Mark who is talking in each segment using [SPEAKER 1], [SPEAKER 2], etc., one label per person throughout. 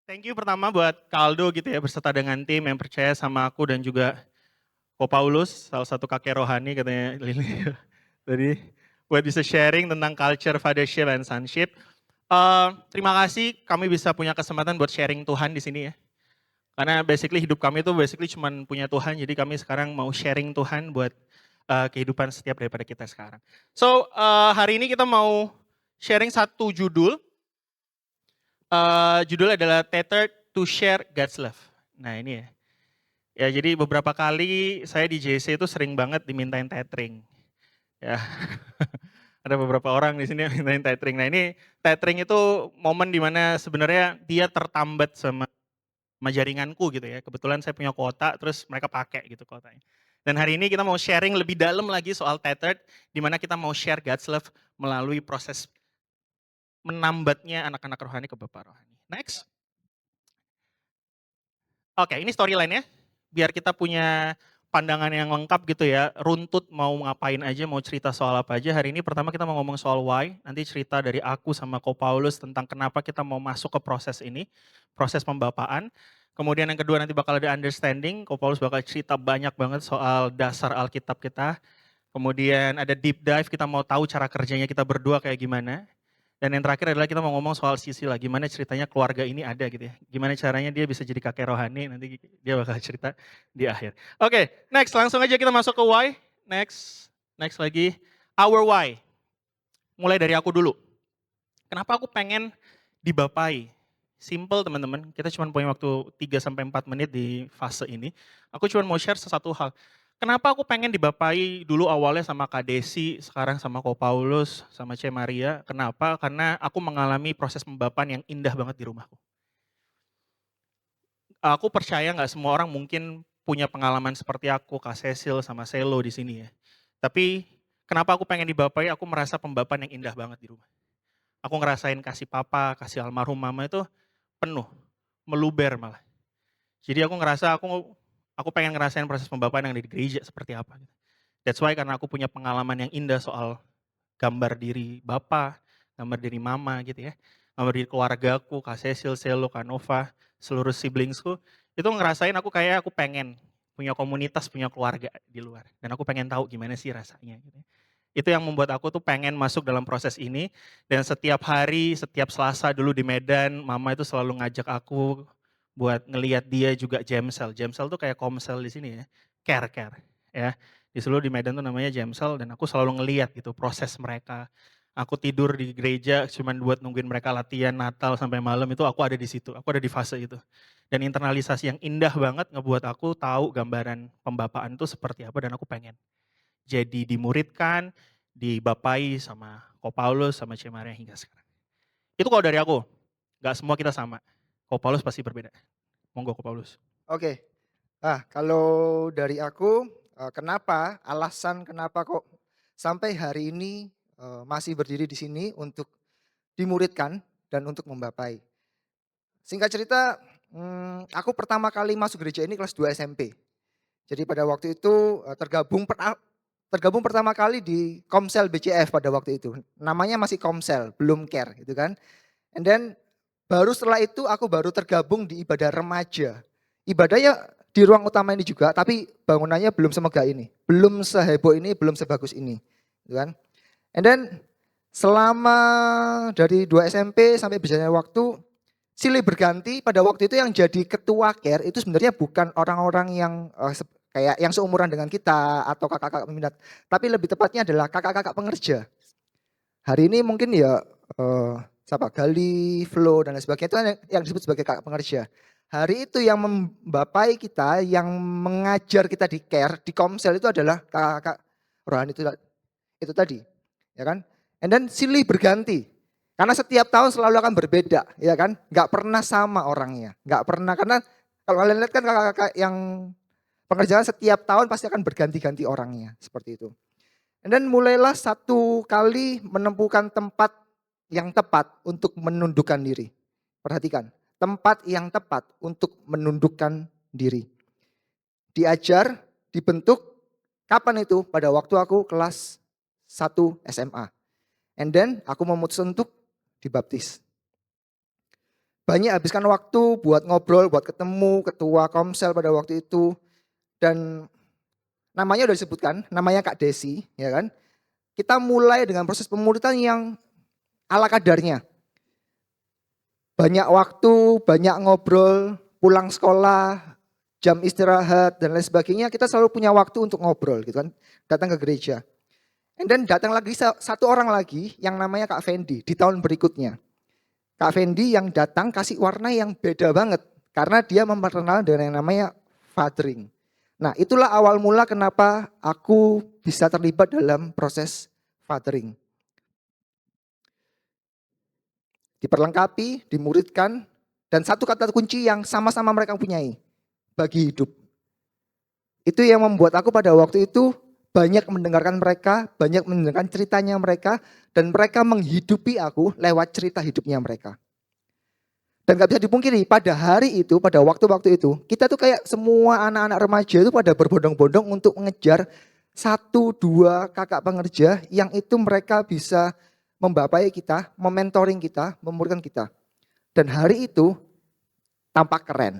[SPEAKER 1] Thank you pertama buat Kaldo gitu ya, berserta dengan tim yang percaya sama aku dan juga Ko Paulus, salah satu kakek rohani katanya Lili. Tadi buat bisa sharing tentang culture fathership and sonship. Terima kasih kami bisa punya kesempatan buat sharing Tuhan di sini ya. Karena basically hidup kami itu basically cuma punya Tuhan, jadi kami sekarang mau sharing Tuhan buat kehidupan setiap daripada kita sekarang. So, hari ini kita mau sharing satu judul. Judul adalah Tethered to Share God's Love. Nah ini ya. Ya jadi beberapa kali saya di JC itu sering banget dimintain tethering. Ya. Ada beberapa orang di sini yang mintain tethering. Nah ini tethering itu momen dimana sebenarnya dia tertambat sama jaringanku gitu ya. Kebetulan saya punya kuota, terus mereka pakai gitu kuotanya. Dan hari ini kita mau sharing lebih dalam lagi soal tethered, di mana kita mau share God's love melalui proses menambatnya anak-anak rohani ke Bapak rohani. Next. Oke, ini storyline ya. Biar kita punya pandangan yang lengkap gitu ya. Runtut mau ngapain aja, mau cerita soal apa aja. Hari ini pertama kita mau ngomong soal why. Nanti cerita dari aku sama Ko Paulus tentang kenapa kita mau masuk ke proses ini. Proses pembapaan. Kemudian yang kedua nanti bakal ada understanding. Ko Paulus bakal cerita banyak banget soal dasar Alkitab kita. Kemudian ada deep dive, kita mau tahu cara kerjanya kita berdua kayak gimana. Dan yang terakhir adalah kita mau ngomong soal sisi lah, gimana ceritanya keluarga ini ada gitu ya. Gimana caranya dia bisa jadi kakek rohani, nanti dia bakal cerita di akhir. Oke, next langsung aja kita masuk ke why. Next lagi, our why. Mulai dari aku dulu. Kenapa aku pengen dibapai? Simple teman-teman, kita cuma punya waktu 3-4 menit di fase ini. Aku cuma mau share sesuatu hal. Kenapa aku pengen dibapai dulu awalnya sama Kak Desi, sekarang sama Ko Paulus, sama C. Maria. Kenapa? Karena aku mengalami proses pembapaan yang indah banget di rumahku. Aku percaya nggak semua orang mungkin punya pengalaman seperti aku, Kak Cecil sama Selo di sini ya. Tapi kenapa aku pengen dibapai, aku merasa pembapaan yang indah banget di rumah. Aku ngerasain kasih papa, kasih almarhum mama itu penuh, meluber malah. Jadi aku ngerasa aku pengen ngerasain proses pembapaan yang ada di gereja seperti apa. That's why karena aku punya pengalaman yang indah soal gambar diri Bapa, gambar diri Mama gitu ya. Gambar diri keluargaku, Kak Cecil, Selo, Kak Nova, seluruh siblingsku. Itu ngerasain aku pengen punya komunitas, punya keluarga di luar. Dan aku pengen tahu gimana sih rasanya. Gitu. Itu yang membuat aku tuh pengen masuk dalam proses ini. Dan setiap hari, setiap Selasa dulu di Medan, Mama itu selalu ngajak aku buat ngelihat dia juga Jamsel. Jamsel tuh kayak Komsel di sini ya. Care. Ya. Di seluruh di Medan tuh namanya Jamsel dan aku selalu ngelihat gitu proses mereka. Aku tidur di gereja cuman buat nungguin mereka latihan Natal sampai malam itu aku ada di situ. Aku ada di fase itu. Dan internalisasi yang indah banget ngebuat aku tahu gambaran pembapaan itu seperti apa dan aku pengen jadi dimuridkan, dibapai sama Ko Paulus sama C. Maria hingga sekarang. Itu kalau dari aku, gak semua kita sama. Ko Paulus pasti berbeda. Monggo Ko Paulus.
[SPEAKER 2] Oke. Kalau dari aku, alasan kenapa kok sampai hari ini, masih berdiri di sini untuk dimuridkan dan untuk membapai. Singkat cerita, aku pertama kali masuk gereja ini kelas 2 SMP. Jadi pada waktu itu, tergabung pertama kali di Komsel BCF pada waktu itu. Namanya masih Komsel, belum Care gitu kan. And then baru setelah itu aku baru tergabung di ibadah remaja. Ibadahnya di ruang utama ini juga, tapi bangunannya belum semegah ini. Belum seheboh ini, belum sebagus ini. Gitu kan. And then selama dari 2 SMP sampai berjalannya waktu, silih berganti pada waktu itu yang jadi ketua care itu sebenarnya bukan orang-orang yang kayak yang seumuran dengan kita atau kakak-kakak peminat. Tapi lebih tepatnya adalah kakak-kakak pengerja. Hari ini mungkin ya siapa Gali, Flo dan lain sebagainya itu kan yang disebut sebagai kakak pengerja. Hari itu yang membapai kita, yang mengajar kita di care, di Komsel itu adalah kakak-kakak rohani itu tadi, ya kan? And then silih berganti. Karena setiap tahun selalu akan berbeda, ya kan? Gak pernah sama orangnya, gak pernah karena kalau kalian lihat kan kakak-kakak yang pengerjaan setiap tahun pasti akan berganti-ganti orangnya, seperti itu. Dan mulailah satu kali menemukan tempat yang tepat untuk menundukkan diri. Perhatikan, tempat yang tepat untuk menundukkan diri. Diajar, dibentuk, kapan itu? Pada waktu aku kelas 1 SMA. And then aku memutuskan untuk dibaptis. banyak habiskan waktu buat ngobrol, buat ketemu ketua Komsel pada waktu itu, dan namanya udah disebutkan, namanya Kak Desi, ya kan. Kita mulai dengan proses pemuritan yang ala kadarnya. Banyak waktu, banyak ngobrol, pulang sekolah, jam istirahat dan lain sebagainya, kita selalu punya waktu untuk ngobrol gitu kan, datang ke gereja. Dan datang lagi satu orang lagi yang namanya Kak Fendi di tahun berikutnya. Kak Fendi yang datang kasih warna yang beda banget karena dia memperkenalkan dengan yang namanya fathering. Nah, itulah awal mula kenapa aku bisa terlibat dalam proses fathering. Diperlengkapi, dimuridkan, dan satu kata kunci yang sama-sama mereka punyai, bagi hidup. Itu yang membuat aku pada waktu itu banyak mendengarkan mereka, banyak mendengarkan ceritanya mereka, dan mereka menghidupi aku lewat cerita hidupnya mereka. Dan gak bisa dipungkiri, pada hari itu, pada waktu-waktu itu, kita tuh kayak semua anak-anak remaja itu pada berbondong-bondong untuk mengejar 1-2 kakak pengerja yang itu mereka bisa membapai kita, mementoring kita, memuridkan kita. Dan hari itu tampak keren.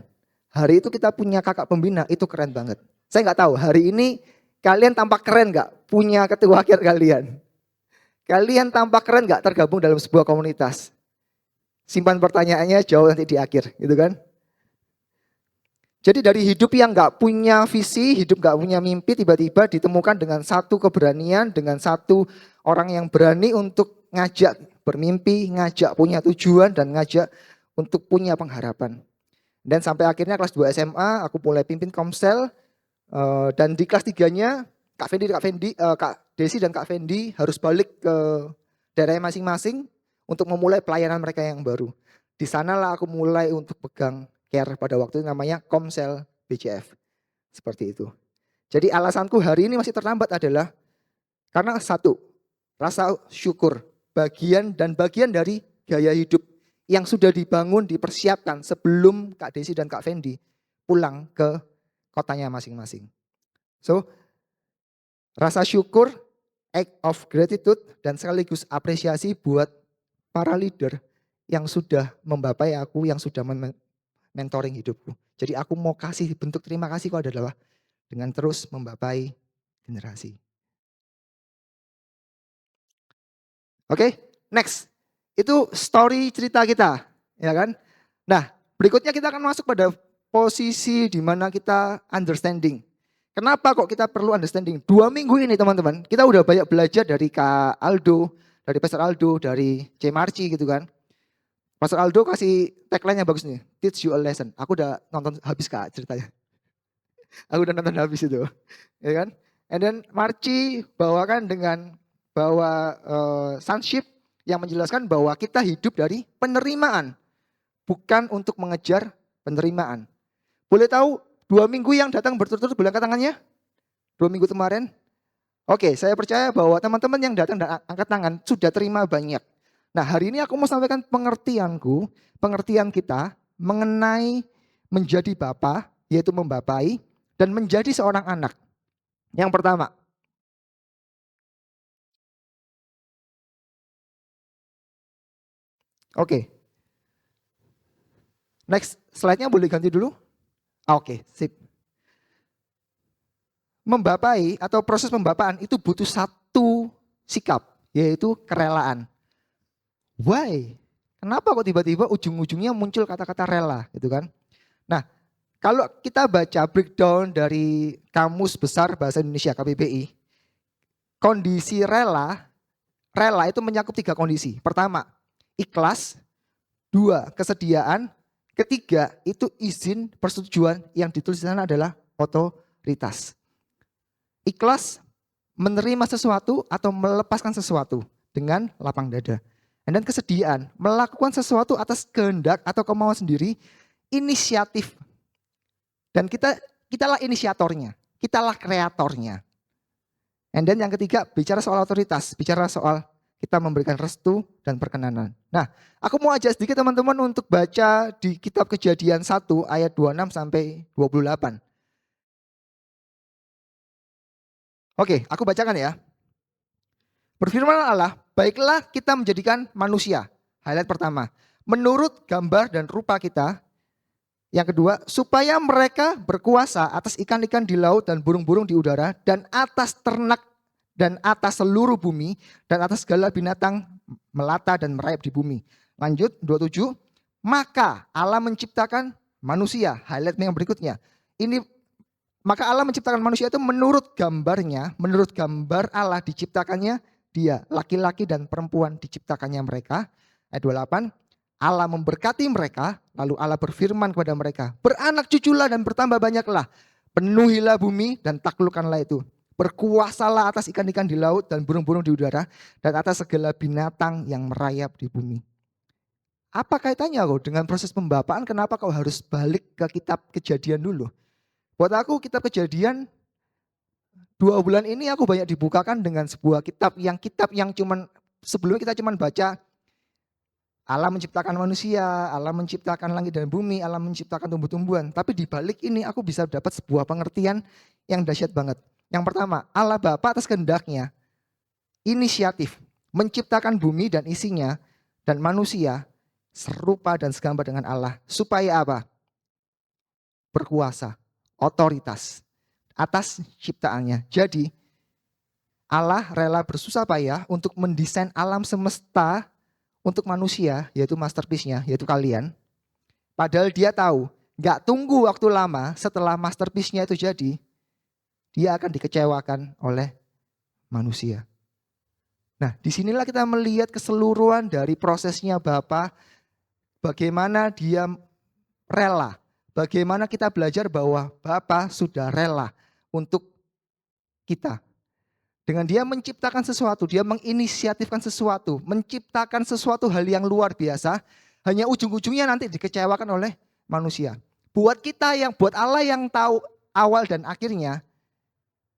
[SPEAKER 2] Hari itu kita punya kakak pembina, itu keren banget. Saya nggak tahu, hari ini kalian tampak keren nggak punya ketua akhir kalian? Kalian tampak keren nggak tergabung dalam sebuah komunitas? Simpan pertanyaannya jauh nanti di akhir, gitu kan? Jadi dari hidup yang nggak punya visi, hidup nggak punya mimpi, tiba-tiba ditemukan dengan satu keberanian, dengan satu orang yang berani untuk ngajak bermimpi, ngajak punya tujuan, dan ngajak untuk punya pengharapan. Dan sampai akhirnya kelas 2 SMA, aku mulai pimpin Komsel, dan di kelas 3-nya, Kak Desi dan Kak Fendi harus balik ke daerahnya masing-masing untuk memulai pelayanan mereka yang baru. Di sanalah aku mulai untuk pegang care pada waktu itu namanya Komsel BCF. Seperti itu. Jadi alasanku hari ini masih terlambat adalah karena satu, rasa syukur bagian dari gaya hidup yang sudah dibangun, dipersiapkan sebelum Kak Desi dan Kak Fendi pulang ke kotanya masing-masing. So, rasa syukur, act of gratitude, dan sekaligus apresiasi buat para leader yang sudah membapai aku, yang sudah mentoring hidupku. Jadi aku mau kasih bentuk terima kasihku adalah dengan terus membapai generasi. Oke, next. Itu story cerita kita, ya kan? Nah, berikutnya kita akan masuk pada posisi di mana kita understanding. Kenapa kok kita perlu understanding? 2 minggu ini teman-teman, kita udah banyak belajar dari Kak Aldo, dari Pastor Aldo, dari C. Marci gitu kan. Pastor Aldo kasih tagline yang bagus nih, teach you a lesson. Aku udah nonton habis Kak ceritanya. Aku udah nonton habis itu, ya kan? And then Marci bawakan dengan bahwa sonship yang menjelaskan bahwa kita hidup dari penerimaan, bukan untuk mengejar penerimaan. Boleh tahu 2 minggu yang datang berturut-turut boleh angkat tangannya? 2 minggu kemarin? Oke, saya percaya bahwa teman-teman yang datang dan angkat tangan sudah terima banyak. Nah, hari ini aku mau sampaikan pengertianku, pengertian kita mengenai menjadi bapa, yaitu membapai, dan menjadi seorang anak. Yang pertama, oke. Next slide-nya boleh ganti dulu? Oke, sip. Membapai atau proses pembapaan itu butuh satu sikap, yaitu kerelaan. Why? Kenapa kok tiba-tiba ujung-ujungnya muncul kata-kata rela gitu kan? Nah, kalau kita baca breakdown dari Kamus Besar Bahasa Indonesia KBBI, kondisi rela itu mencakup 3 kondisi. Pertama, ikhlas. 2, kesediaan. Ketiga, itu izin persetujuan yang ditulis di sana adalah otoritas. Ikhlas menerima sesuatu atau melepaskan sesuatu dengan lapang dada. Dan kesediaan melakukan sesuatu atas kehendak atau kemauan sendiri, inisiatif. Dan kitalah inisiatornya, kitalah kreatornya. And then yang ketiga bicara soal otoritas, bicara soal kita memberikan restu dan perkenanan. Nah, aku mau ajak sedikit teman-teman untuk baca di kitab Kejadian 1 ayat 26 sampai 28. Oke, aku bacakan ya. Berfirman Allah, baiklah kita menjadikan manusia. Highlight pertama. menurut gambar dan rupa kita. Yang kedua, supaya mereka berkuasa atas ikan-ikan di laut dan burung-burung di udara dan atas ternak dan atas seluruh bumi dan atas segala binatang melata dan merayap di bumi. Lanjut 27. Maka Allah menciptakan manusia. Highlight yang berikutnya. Ini maka Allah menciptakan manusia itu menurut gambarnya, menurut gambar Allah diciptakannya dia, laki-laki dan perempuan diciptakannya mereka. Ayat 28. Allah memberkati mereka, lalu Allah berfirman kepada mereka, beranak cuculah dan bertambah banyaklah, penuhilah bumi dan taklukkanlah itu. Berkuasalah atas ikan-ikan di laut dan burung-burung di udara dan atas segala binatang yang merayap di bumi. Apa kaitannya kok dengan proses pembapaan? Kenapa kau harus balik ke kitab Kejadian dulu? Buat aku kitab Kejadian 2 bulan ini aku banyak dibukakan dengan sebuah kitab yang cuman sebelumnya kita cuman baca Allah menciptakan manusia, Allah menciptakan langit dan bumi, Allah menciptakan tumbuh-tumbuhan. Tapi di balik ini aku bisa dapat sebuah pengertian yang dahsyat banget. Yang pertama, Allah Bapa atas kehendaknya inisiatif menciptakan bumi dan isinya dan manusia serupa dan segambar dengan Allah. Supaya apa? Berkuasa, otoritas atas ciptaannya. Jadi Allah rela bersusah payah untuk mendesain alam semesta untuk manusia, yaitu masterpiece-nya, yaitu kalian. Padahal dia tahu, gak tunggu waktu lama setelah masterpiece-nya itu jadi, dia akan dikecewakan oleh manusia. Nah, disinilah kita melihat keseluruhan dari prosesnya Bapa, bagaimana dia rela, bagaimana kita belajar bahwa Bapa sudah rela untuk kita. Dengan dia menciptakan sesuatu, dia menginisiatifkan sesuatu, menciptakan sesuatu hal yang luar biasa, hanya ujung-ujungnya nanti dikecewakan oleh manusia. Buat buat Allah yang tahu awal dan akhirnya,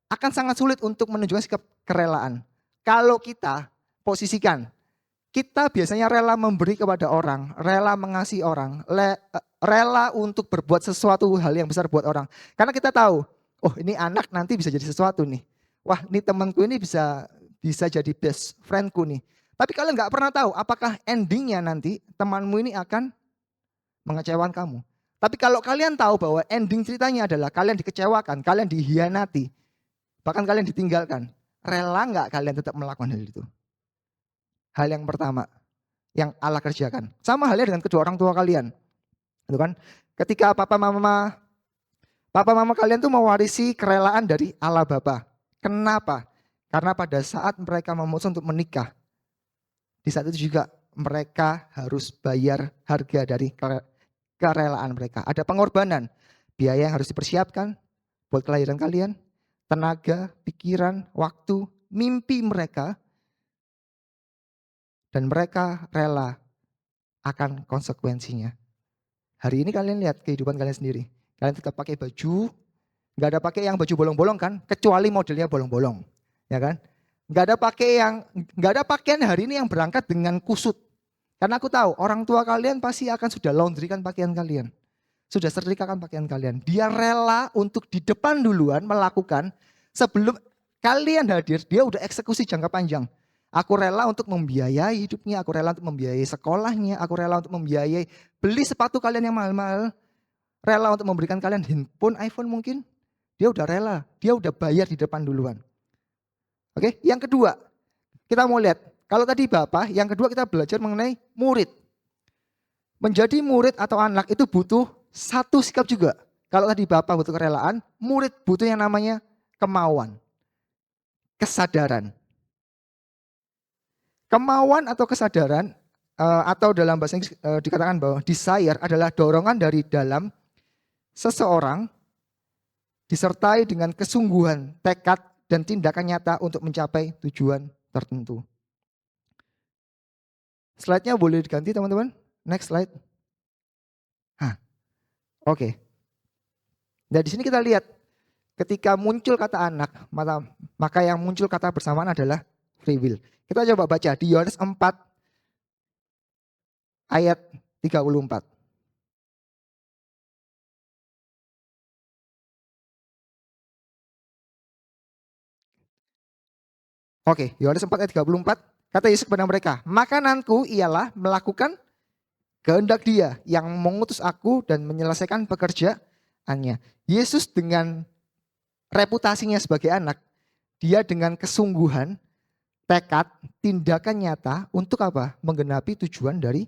[SPEAKER 2] akan sangat sulit untuk menunjukkan sikap kerelaan. Kalau kita posisikan, kita biasanya rela memberi kepada orang, rela mengasihi orang, rela untuk berbuat sesuatu hal yang besar buat orang. Karena kita tahu, oh ini anak nanti bisa jadi sesuatu nih. Wah ini temanku ini bisa jadi best friendku nih. Tapi kalian nggak pernah tahu apakah endingnya nanti temanmu ini akan mengecewakan kamu. Tapi kalau kalian tahu bahwa ending ceritanya adalah kalian dikecewakan, kalian dihianati, bahkan kalian ditinggalkan, rela nggak kalian tetap melakukan hal itu? Hal yang pertama yang Allah kerjakan. Sama halnya dengan kedua orang tua kalian. Itu kan? Ketika papa mama kalian tuh mewarisi kerelaan dari Allah Bapa. Kenapa? Karena pada saat mereka memutuskan untuk menikah, di saat itu juga mereka harus bayar harga dari kerelaan mereka. Ada pengorbanan, biaya yang harus dipersiapkan buat kelahiran kalian, tenaga, pikiran, waktu, mimpi mereka, dan mereka rela akan konsekuensinya. Hari ini kalian lihat kehidupan kalian sendiri. Kalian tetap pakai baju, nggak ada pakai yang baju bolong-bolong kan, kecuali modelnya bolong-bolong, ya kan? Nggak ada pakaian hari ini yang berangkat dengan kusut. Karena aku tahu orang tua kalian pasti akan sudah laundrykan pakaian kalian, sudah setrikakan pakaian kalian. Dia rela untuk di depan duluan melakukan sebelum kalian hadir. Dia udah eksekusi jangka panjang. Aku rela untuk membiayai hidupnya, aku rela untuk membiayai sekolahnya, aku rela untuk membiayai beli sepatu kalian yang mahal-mahal, rela untuk memberikan kalian handphone, iPhone mungkin. Dia udah rela, dia udah bayar di depan duluan. Oke, yang kedua, kita mau lihat. Kalau tadi Bapak, yang kedua kita belajar mengenai murid. Menjadi murid atau anak itu butuh satu sikap juga. Kalau tadi Bapak butuh kerelaan, murid butuh yang namanya kemauan, kesadaran. Kemauan atau kesadaran, atau dalam bahasa Inggris dikatakan bahwa desire adalah dorongan dari dalam seseorang disertai dengan kesungguhan, tekad, dan tindakan nyata untuk mencapai tujuan tertentu. Slide-nya boleh diganti teman-teman. Next slide. Oke. Nah di sini kita lihat ketika muncul kata anak, maka yang muncul kata bersamaan adalah free will. Kita coba baca di Yohanes 4 ayat 34. Oke, Yohanes 4 ayat 34, kata Yesus kepada mereka, makananku ialah melakukan Kehendak Dia yang mengutus aku dan menyelesaikan pekerjaannya. Yesus dengan reputasinya sebagai anak, dia dengan kesungguhan, tekad, tindakan nyata untuk apa? Menggenapi tujuan dari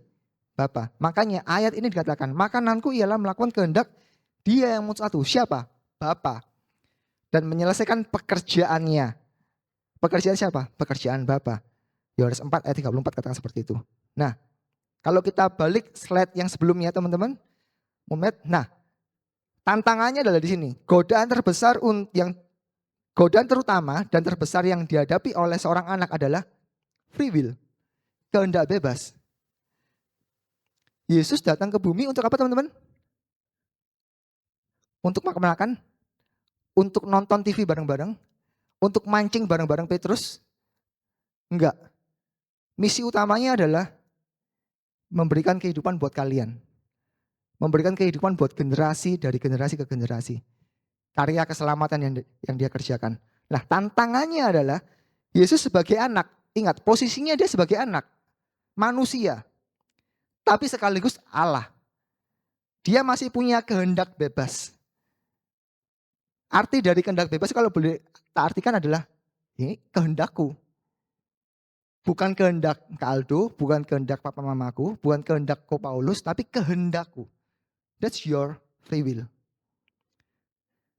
[SPEAKER 2] Bapa. Makanya ayat ini dikatakan, makananku ialah melakukan kehendak Dia yang mengutus aku. Siapa? Bapa. Dan menyelesaikan pekerjaannya. Pekerjaan siapa? Pekerjaan Bapa. Yohanes 4 ayat 34 katakan seperti itu. Nah, kalau kita balik slide yang sebelumnya teman-teman, nah, tantangannya adalah di sini. Godaan terutama dan terbesar yang dihadapi oleh seorang anak adalah free will, kehendak bebas. Yesus datang ke bumi untuk apa teman-teman? Untuk makan, untuk nonton TV bareng-bareng, untuk mancing bareng-bareng Petrus? Enggak. Misi utamanya adalah memberikan kehidupan buat kalian. Memberikan kehidupan buat generasi dari generasi ke generasi. Karya keselamatan yang dia kerjakan. Nah, tantangannya adalah Yesus sebagai anak. Ingat, posisinya dia sebagai anak. Manusia. Tapi sekaligus Allah. Dia masih punya kehendak bebas. Arti dari kehendak bebas kalau boleh tak artikan adalah ini kehendakku. Bukan kehendak Kak Aldo, bukan kehendak papa mamaku, bukan kehendak Ko Paulus, tapi kehendakku. That's your free will.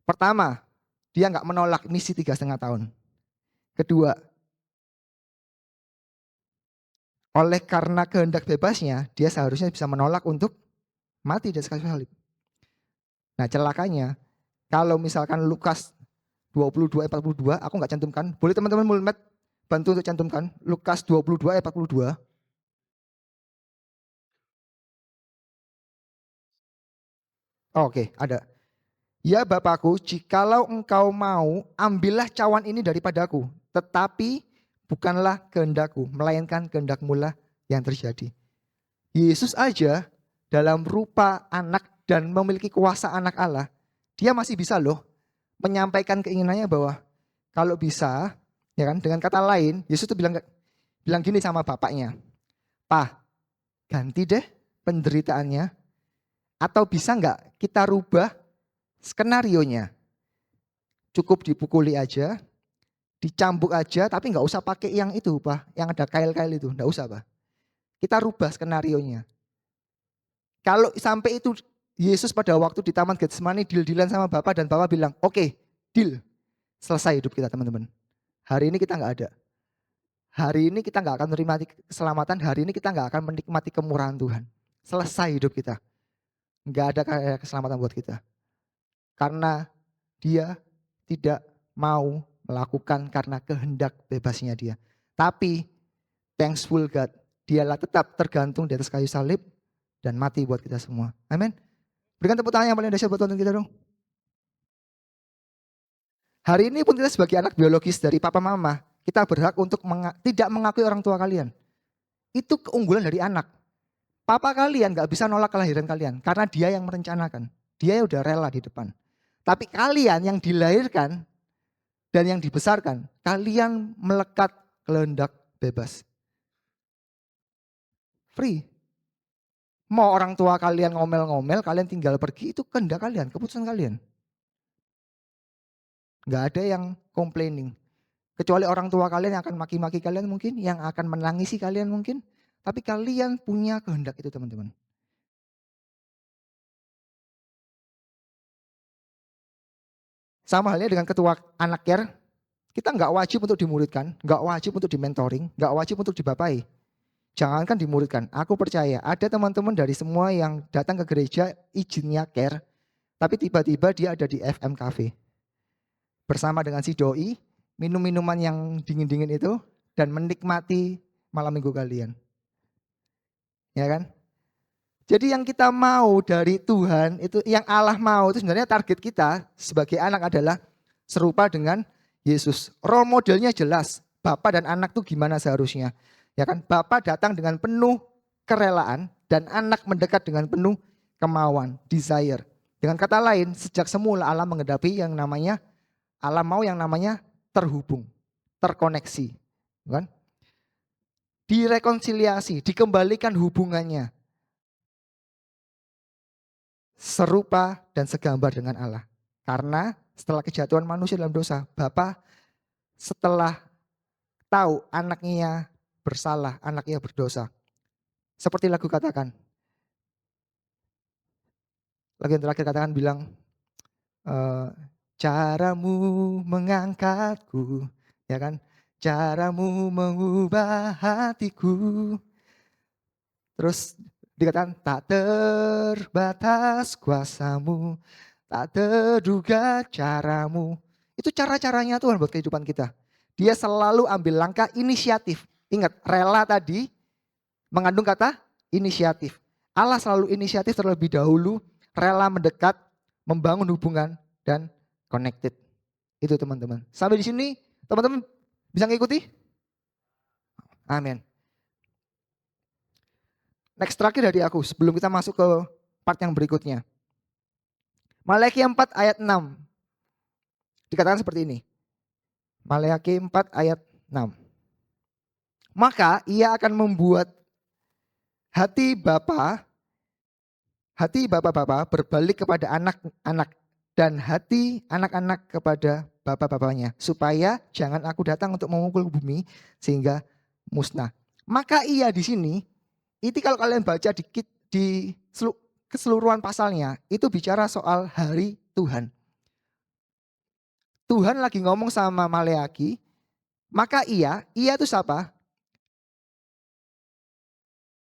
[SPEAKER 2] Pertama, dia nggak menolak misi 3,5 tahun. Kedua, oleh karena kehendak bebasnya, dia seharusnya bisa menolak untuk mati di kayu salib. Nah celakanya, kalau misalkan Lukas 22 ayat 42, aku nggak cantumkan. Boleh teman-teman mulmet bantu untuk cantumkan. Lukas 22 ayat 42. Oke, ada. Ya Bapakku, jikalau engkau mau, ambillah cawan ini daripadaku. Tetapi bukanlah kehendakku, melainkan kehendakmu lah yang terjadi. Yesus aja dalam rupa anak dan memiliki kuasa anak Allah, dia masih bisa loh menyampaikan keinginannya bahwa kalau bisa, ya kan, dengan kata lain, Yesus tuh bilang gini sama bapaknya, "Pak, ganti deh penderitaannya, atau bisa nggak kita rubah skenarionya? Cukup dipukuli aja, dicambuk aja, tapi nggak usah pakai yang itu, Pak, yang ada kail-kail itu, nggak usah, Pak. Kita rubah skenarionya." Kalau sampai itu Yesus pada waktu di Taman Getsemani deal-dealan sama Bapak dan Bapak bilang, "Oke, deal. Selesai hidup kita teman-teman. Hari ini kita nggak ada. Hari ini kita nggak akan menikmati keselamatan. Hari ini kita nggak akan menikmati kemurahan Tuhan. Selesai hidup kita. Nggak ada keselamatan buat kita. Karena dia tidak mau melakukan karena kehendak bebasnya dia. Tapi thankful God, dialah tetap tergantung di atas kayu salib dan mati buat kita semua. Amin. Berikan tepuk tangan yang paling dahsyat buat Tuhan kita dong. Hari ini pun kita sebagai anak biologis dari papa mama, kita berhak untuk tidak mengakui orang tua kalian. Itu keunggulan dari anak. Papa kalian gak bisa nolak kelahiran kalian karena dia yang merencanakan. Dia udah rela di depan. Tapi kalian yang dilahirkan dan yang dibesarkan, kalian melekat kehendak bebas. Free. Mau orang tua kalian ngomel-ngomel, kalian tinggal pergi, itu kehendak kalian, keputusan kalian. Gak ada yang complaining. Kecuali orang tua kalian yang akan maki-maki kalian mungkin, yang akan menangisi kalian mungkin. Tapi kalian punya kehendak itu teman-teman. Sama halnya dengan ketua anak care, kita nggak wajib untuk dimuridkan, nggak wajib untuk dimentoring, nggak wajib untuk dibapai. Jangankan dimuridkan, aku percaya ada teman-teman dari semua yang datang ke gereja izinnya care, tapi tiba-tiba dia ada di FM Cafe. Bersama dengan si doi, minum minuman yang dingin-dingin itu, dan menikmati malam minggu kalian. Ya kan? Jadi yang kita mau dari Tuhan, itu yang Allah mau, itu sebenarnya target kita sebagai anak adalah serupa dengan Yesus. Role modelnya jelas, Bapak dan anak tuh gimana seharusnya. Ya kan? Bapak datang dengan penuh kerelaan dan anak mendekat dengan penuh kemauan, desire. Dengan kata lain, sejak semula Allah menghadapi yang namanya, Allah mau yang namanya terhubung, terkoneksi. Kan? Direkonsiliasi, dikembalikan hubungannya. serupa dan segambar dengan Allah. Karena setelah kejatuhan manusia dalam dosa, Bapa setelah tahu anaknya bersalah, anaknya berdosa. Seperti lagu katakan, lagu yang terakhir katakan bilang, eee, caramu mengangkatku, ya kan, caramu mengubah hatiku. Terus dikatakan, tak terbatas kuasamu, tak terduga caramu. Itu cara-caranya Tuhan buat kehidupan kita. Dia selalu ambil langkah inisiatif. Ingat, rela tadi mengandung kata inisiatif. Allah selalu inisiatif terlebih dahulu, rela mendekat, membangun hubungan, dan connected. Itu teman-teman. Sampai di sini teman-teman bisa ngikuti? Amin. Next terakhir dari aku sebelum kita masuk ke part yang berikutnya. Maleakhi 4 ayat 6 dikatakan seperti ini. Maleakhi 4 ayat 6. Maka ia akan membuat hati bapak-bapak berbalik kepada anak-anak dan hati anak-anak kepada bapak-bapaknya, supaya jangan aku datang untuk memukul bumi sehingga musnah. Maka ia di sini, itu kalau kalian baca di keseluruhan pasalnya, itu bicara soal hari Tuhan. Tuhan lagi ngomong sama Maleakhi, maka ia itu siapa?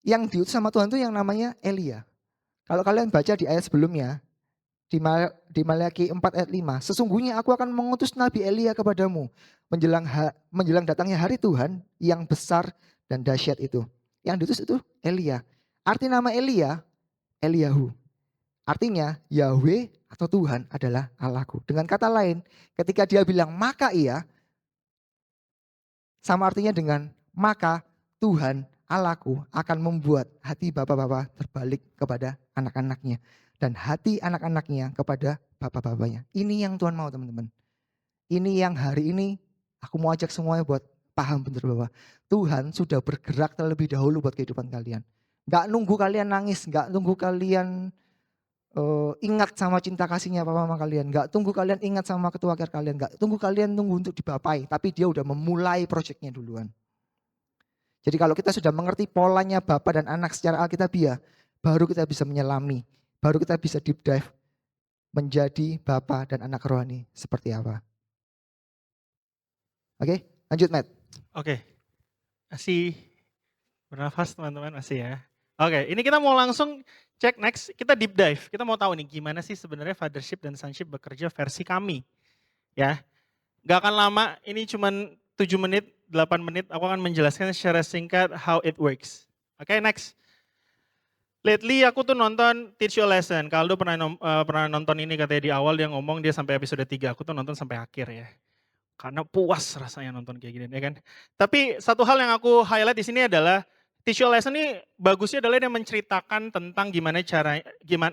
[SPEAKER 2] Yang diutus sama Tuhan itu yang namanya Elia. Kalau kalian baca di ayat sebelumnya, di Maleakhi 4 ayat 5, sesungguhnya aku akan mengutus Nabi Elia kepadamu menjelang datangnya hari Tuhan yang besar dan dahsyat itu. Yang diutus itu Elia. Arti nama Elia, Eliyahu. Artinya Yahweh atau Tuhan adalah Allahku. Dengan kata lain, ketika dia bilang maka ia, sama artinya dengan maka Tuhan Allahku akan membuat hati bapak-bapak terbalik kepada anak-anaknya. Dan hati anak-anaknya kepada bapak-bapaknya. Ini yang Tuhan mau teman-teman. Ini yang hari ini aku mau ajak semuanya buat paham benar bahwa Tuhan sudah bergerak terlebih dahulu buat kehidupan kalian. Gak nunggu kalian nangis, gak nunggu kalian ingat sama cinta kasihnya papa mama kalian. Gak tunggu kalian ingat sama ketua care kalian. Gak tunggu kalian nunggu untuk dibapai. Tapi dia udah memulai proyeknya duluan. Jadi kalau kita sudah mengerti polanya Bapa dan Anak secara Alkitabiah, baru kita bisa menyelami, baru kita bisa deep dive menjadi Bapa dan Anak rohani seperti apa. Oke, lanjut Matt.
[SPEAKER 1] Oke, masih bernafas teman-teman, masih ya. Oke, ini kita mau langsung cek next, kita deep dive. Kita mau tahu nih gimana sih sebenarnya fathership dan sonship bekerja versi kami. Ya, gak akan lama, ini cuma 7 menit, 8 menit, aku akan menjelaskan secara singkat how it works. Oke, next. Lately aku tuh nonton Teach You a Lesson. Kaldo pernah nonton ini katanya di awal dia ngomong dia sampai episode 3. Aku tuh nonton sampai akhir ya. Karena puas rasanya nonton kayak gini ya kan. Tapi satu hal yang aku highlight di sini adalah Teach You a Lesson ini bagusnya adalah dia menceritakan tentang gimana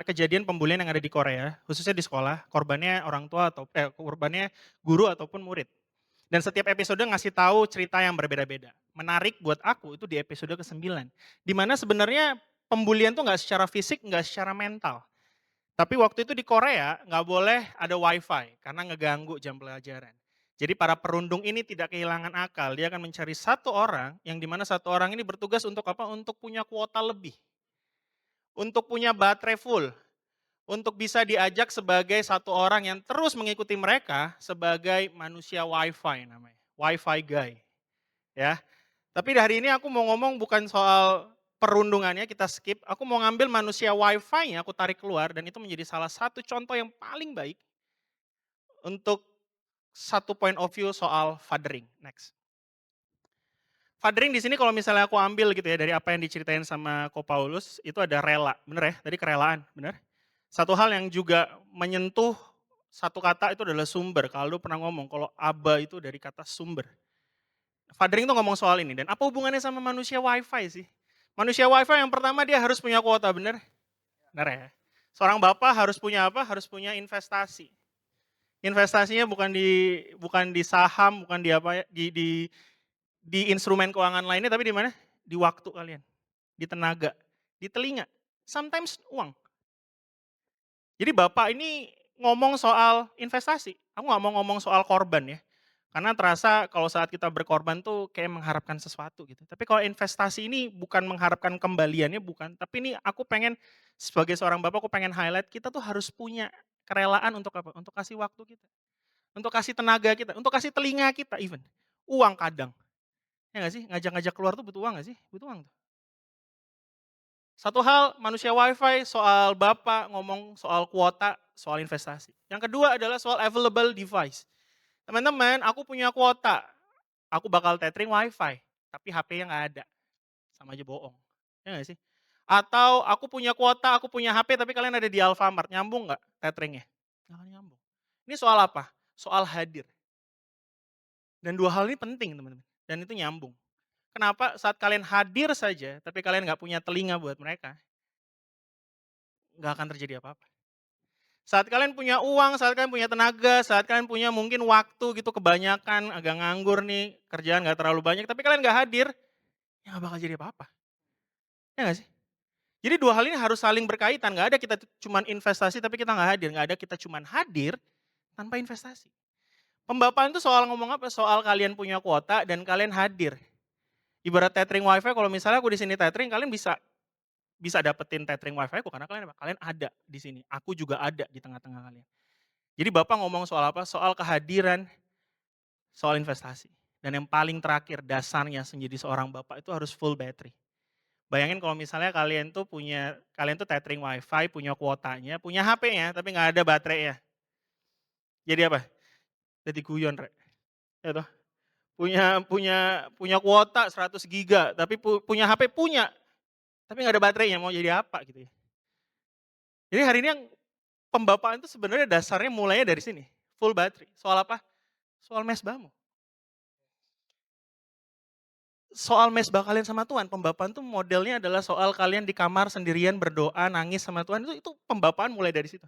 [SPEAKER 1] kejadian pembulian yang ada di Korea, khususnya di sekolah, korbannya orang tua atau korbannya guru ataupun murid. Dan setiap episode ngasih tahu cerita yang berbeda-beda. Menarik buat aku itu di episode ke-9. Di mana sebenarnya pembulian tuh nggak secara fisik, nggak secara mental. Tapi waktu itu di Korea nggak boleh ada wifi karena ngeganggu jam pelajaran. Jadi para perundung ini tidak kehilangan akal. Dia akan mencari satu orang yang dimana satu orang ini bertugas untuk apa? Untuk punya kuota lebih. Untuk punya baterai full. Untuk bisa diajak sebagai satu orang yang terus mengikuti mereka sebagai manusia wifi namanya. Wifi guy. Ya. Tapi hari ini aku mau ngomong bukan soal perundungannya, kita skip. Aku mau ngambil manusia wifi-nya, aku tarik keluar, dan itu menjadi salah satu contoh yang paling baik untuk satu point of view soal fathering. Next. Fathering di sini kalau misalnya aku ambil gitu ya, dari apa yang diceritain sama Ko Paulus, itu ada rela, bener ya? Tadi kerelaan, bener? Satu hal yang juga menyentuh satu kata itu adalah sumber. Kalau pernah ngomong, kalau aba itu dari kata sumber. Fathering itu ngomong soal ini. Dan apa hubungannya sama manusia wifi sih? Manusia wifi yang pertama dia harus punya kuota, bener? Bener ya? Seorang bapak harus punya apa? Harus punya investasi. Investasinya bukan di saham, bukan di apa ya, di instrumen keuangan lainnya, tapi di mana? Di waktu kalian, di tenaga, di telinga, sometimes uang. Jadi Bapak ini ngomong soal investasi, aku nggak mau ngomong soal korban ya. Karena terasa kalau saat kita berkorban tuh kayak mengharapkan sesuatu gitu. Tapi kalau investasi ini bukan mengharapkan kembaliannya bukan, tapi ini aku pengen sebagai seorang bapak aku pengen highlight kita tuh harus punya kerelaan untuk apa? Untuk kasih waktu kita, untuk kasih tenaga kita, untuk kasih telinga kita even. Uang kadang, ya nggak sih? Ngajak-ngajak keluar tuh butuh uang nggak sih? Butuh uang tuh. Satu hal manusia wifi soal bapak ngomong soal kuota, soal investasi. Yang kedua adalah soal available device. Teman-teman, aku punya kuota, aku bakal tethering wifi, tapi HP-nya nggak ada, sama aja bohong, ya nggak sih? Atau aku punya kuota, aku punya HP, tapi kalian ada di Alfamart, nyambung nggak tetheringnya? Nggak akan nyambung. Ini soal apa? Soal hadir. Dan dua hal ini penting teman-teman, dan itu nyambung. Kenapa? Saat kalian hadir saja, tapi kalian nggak punya telinga buat mereka, nggak akan terjadi apa-apa. Saat kalian punya uang, saat kalian punya tenaga, saat kalian punya mungkin waktu gitu kebanyakan, agak nganggur nih, kerjaan nggak terlalu banyak, tapi kalian nggak hadir, ya nggak bakal jadi apa-apa. Ya nggak sih? Jadi dua hal ini harus saling berkaitan, nggak ada kita cuman investasi tapi kita nggak hadir, nggak ada kita cuman hadir tanpa investasi. Pembapaan itu soal ngomong apa? Soal kalian punya kuota dan kalian hadir. Ibarat tethering wifi, kalau misalnya aku di sini tethering, kalian bisa bisa dapetin tethering wifi aku karena kalian apa? Kalian ada di sini. Aku juga ada di tengah-tengah kalian. Jadi Bapak ngomong soal apa? Soal kehadiran, soal investasi. Dan yang paling terakhir dasarnya menjadi seorang Bapak itu harus full battery. Bayangin kalau misalnya kalian tuh tethering wifi, punya kuotanya, punya HP-nya, tapi nggak ada baterainya. Jadi apa? Jadi guyon, Rek. Ya toh? Punya punya punya kuota 100 giga, tapi punya HP punya, tapi nggak ada baterainya, mau jadi apa gitu ya. Jadi hari ini yang pembapaan itu sebenarnya dasarnya mulainya dari sini, full battery. Soal apa? Soal mesbahmu. Soal mesbah kalian sama Tuhan, pembapaan tuh modelnya adalah soal kalian di kamar sendirian berdoa, nangis sama Tuhan, itu pembapaan mulai dari situ.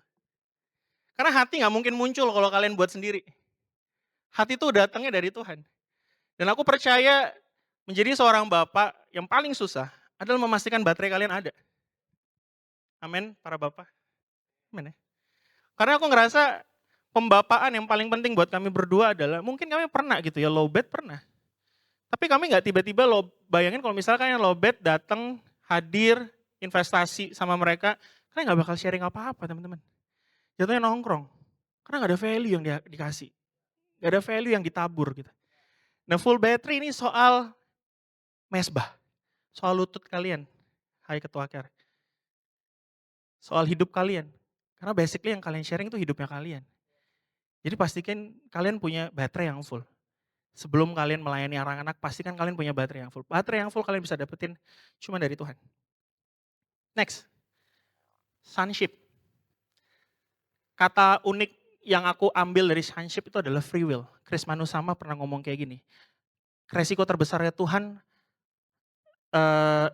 [SPEAKER 1] Karena hati nggak mungkin muncul kalau kalian buat sendiri. Hati itu datangnya dari Tuhan. Dan aku percaya menjadi seorang bapak yang paling susah adalah memastikan baterai kalian ada. Amin, para bapak. Amin ya. Karena aku ngerasa pembapaan yang paling penting buat kami berdua adalah mungkin kami pernah gitu ya, low bed pernah. Tapi kami nggak tiba-tiba bayangin kalau misalnya kalian low bed datang, hadir, investasi sama mereka, kalian nggak bakal sharing apa-apa teman-teman. Jatuhnya nongkrong. Karena nggak ada value yang dikasih. Nggak ada value yang ditabur gitu. Nah full battery ini soal mesbah, soal lutut kalian, hai ketua care, soal hidup kalian. Karena basically yang kalian sharing itu hidupnya kalian. Jadi pastikan kalian punya baterai yang full. Sebelum kalian melayani anak-anak, pastikan kalian punya baterai yang full. Baterai yang full kalian bisa dapetin cuma dari Tuhan. Next, sonship. Kata unik yang aku ambil dari sonship itu adalah free will. Chris Manusama pernah ngomong kayak gini, resiko terbesarnya Tuhan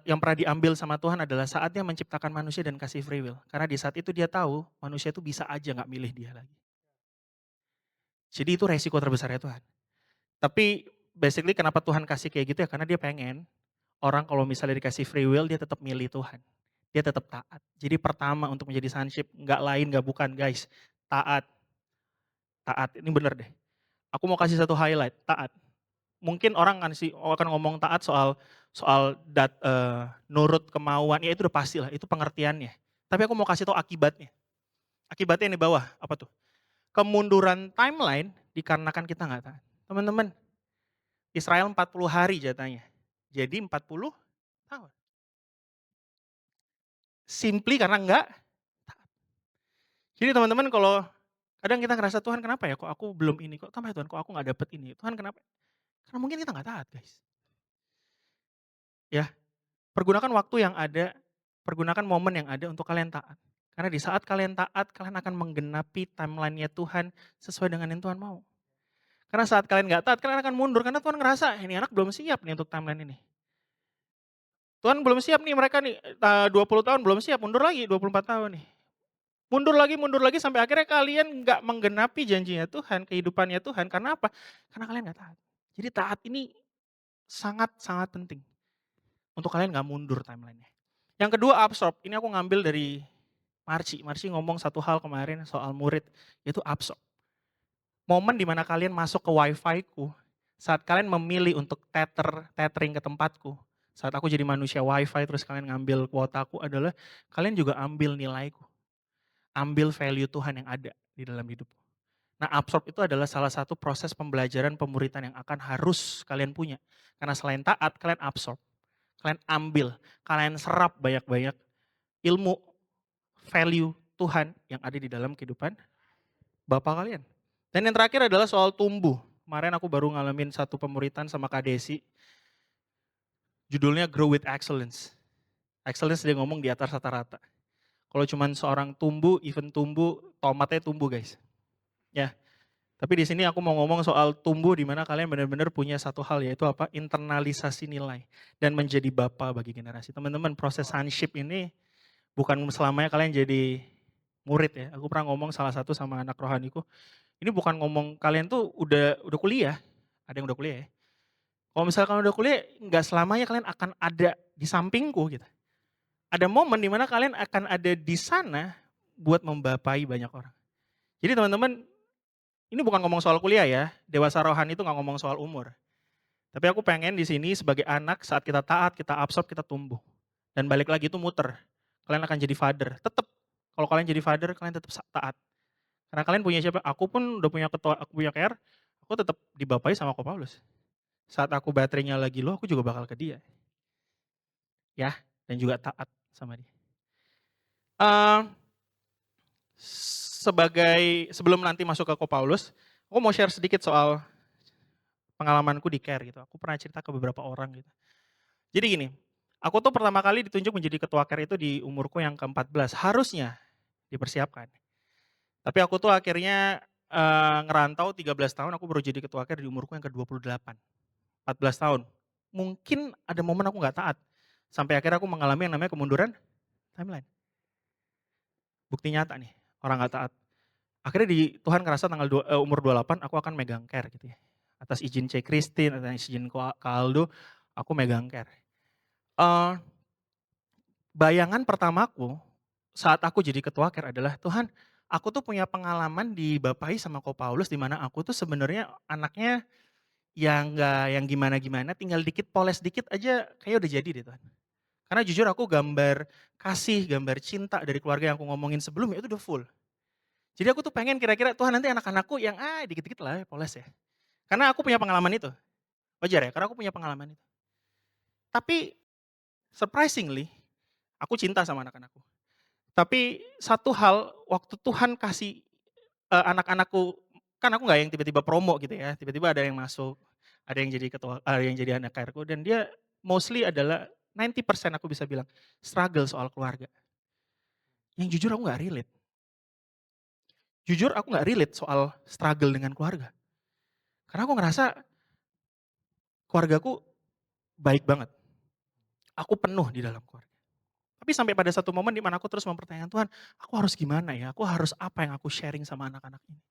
[SPEAKER 1] yang pernah diambil sama Tuhan adalah saatnya menciptakan manusia dan kasih free will. Karena di saat itu dia tahu manusia itu bisa aja nggak milih dia lagi. Jadi itu resiko terbesarnya Tuhan. Tapi basically kenapa Tuhan kasih kayak gitu ya karena dia pengen orang kalau misalnya dikasih free will dia tetap milih Tuhan. Dia tetap taat. Jadi pertama untuk menjadi sonship nggak lain nggak bukan guys. Taat. Taat ini bener deh. Aku mau kasih satu highlight, taat. Mungkin orang akan ngomong taat soal soal nurut kemauan, ya itu udah pasti lah, itu pengertiannya. Tapi aku mau kasih tahu akibatnya. Akibatnya yang di bawah, apa tuh? Kemunduran timeline dikarenakan kita nggak taat. Teman-teman, Israel 40 hari jatahnya. Jadi 40 tahun. Simply karena nggak taat. Jadi teman-teman kalau kadang kita ngerasa Tuhan kenapa ya kok aku belum ini, kok kenapa ya Tuhan kok aku nggak dapet ini. Tuhan kenapa? Karena mungkin kita nggak taat guys. Ya, pergunakan waktu yang ada, pergunakan momen yang ada untuk kalian taat. Karena di saat kalian taat, kalian akan menggenapi timeline-nya Tuhan sesuai dengan yang Tuhan mau. Karena saat kalian nggak taat, kalian akan mundur karena Tuhan ngerasa ini anak belum siap nih untuk timeline ini. Tuhan belum siap nih mereka nih 20 tahun belum siap, mundur lagi 24 tahun nih. Mundur lagi sampai akhirnya kalian nggak menggenapi janjinya Tuhan, kehidupannya Tuhan. Karena apa? Karena kalian nggak taat. Jadi taat ini sangat-sangat penting untuk kalian nggak mundur timeline-nya. Yang kedua absorb, ini aku ngambil dari Marci ngomong satu hal kemarin soal murid, yaitu absorb. Momen di mana kalian masuk ke wifi-ku, saat kalian memilih untuk tethering ke tempatku, saat aku jadi manusia wifi terus kalian ngambil kuotaku adalah kalian juga ambil nilaiku, ambil value Tuhan yang ada di dalam hidupku. Nah, absorb itu adalah salah satu proses pembelajaran pemuritan yang akan harus kalian punya. Karena selain taat, kalian absorb, kalian ambil, kalian serap banyak-banyak ilmu, value Tuhan yang ada di dalam kehidupan Bapak kalian. Dan yang terakhir adalah soal tumbuh. Kemarin aku baru ngalamin satu pemuritan sama Kak Desi, judulnya Grow with Excellence. Excellence dia ngomong di atas rata-rata. Kalau cuman seorang tumbuh, even tumbuh, tomatnya tumbuh guys. Ya, tapi di sini aku mau ngomong soal tumbuh di mana kalian benar-benar punya satu hal yaitu apa? Internalisasi nilai dan menjadi bapa bagi generasi. Teman-teman, proses sonship ini bukan selamanya kalian jadi murid ya. Aku pernah ngomong salah satu sama anak rohaniku, ini bukan ngomong kalian tuh udah kuliah, ada yang udah kuliah ya. Kalau misalkan udah kuliah, nggak selamanya kalian akan ada di sampingku gitu. Ada momen di mana kalian akan ada di sana buat membapai banyak orang. Jadi teman-teman, ini bukan ngomong soal kuliah ya, dewasa rohani itu nggak ngomong soal umur. Tapi aku pengen di sini sebagai anak saat kita taat, kita absorb, kita tumbuh. Dan balik lagi itu muter. Kalian akan jadi father. Tetap kalau kalian jadi father, kalian tetap taat. Karena kalian punya siapa? Aku pun udah punya ketua, aku punya care, aku tetap dibapai sama Ko Paulus. Saat aku baterainya lagi low, aku juga bakal ke dia. Ya, dan juga taat sama dia. Eee, sebelum nanti masuk ke Ko Paulus, aku mau share sedikit soal pengalamanku di care gitu. Aku pernah cerita ke beberapa orang gitu. Jadi gini, aku tuh pertama kali ditunjuk menjadi ketua care itu di umurku yang ke-14, harusnya dipersiapkan. Tapi aku tuh akhirnya, ngerantau 13 tahun, aku baru jadi ketua care di umurku yang ke-28, 14 tahun. Mungkin ada momen aku nggak taat, sampai akhirnya aku mengalami yang namanya kemunduran timeline. Bukti nyata nih, orang nggak taat. Akhirnya di Tuhan ngerasa umur 28 aku akan megang care gitu ya. Atas izin C. Christine, atas izin Kak Aldo, aku megang care. Eee, bayangan pertamaku saat aku jadi ketua care adalah, Tuhan, aku tuh punya pengalaman dibapai sama Ko Paulus di mana aku tuh sebenarnya anaknya yang nggak yang gimana-gimana, tinggal dikit poles dikit aja kayaknya udah jadi deh Tuhan. Karena jujur aku gambar kasih, gambar cinta dari keluarga yang aku ngomongin sebelumnya itu udah full. Jadi aku tuh pengen kira-kira Tuhan nanti anak-anakku yang dikit-dikit lah ya poles ya. Karena aku punya pengalaman itu. Wajar ya, karena aku punya pengalaman itu. Tapi surprisingly, aku cinta sama anak-anakku. Tapi satu hal, waktu Tuhan kasih, anak-anakku, kan aku nggak yang tiba-tiba promo gitu ya, tiba-tiba ada yang masuk, ada yang jadi ketua, ada yang jadi anak KR-ku dan dia mostly adalah 90% aku bisa bilang, struggle soal keluarga. Yang jujur aku nggak relate. Jujur aku nggak relate soal struggle dengan keluarga. Karena aku ngerasa keluargaku baik banget. Aku penuh di dalam keluarga. Tapi sampai pada satu momen di mana aku terus mempertanyakan, Tuhan, aku harus gimana ya? Aku harus apa yang aku sharing sama anak-anak ini?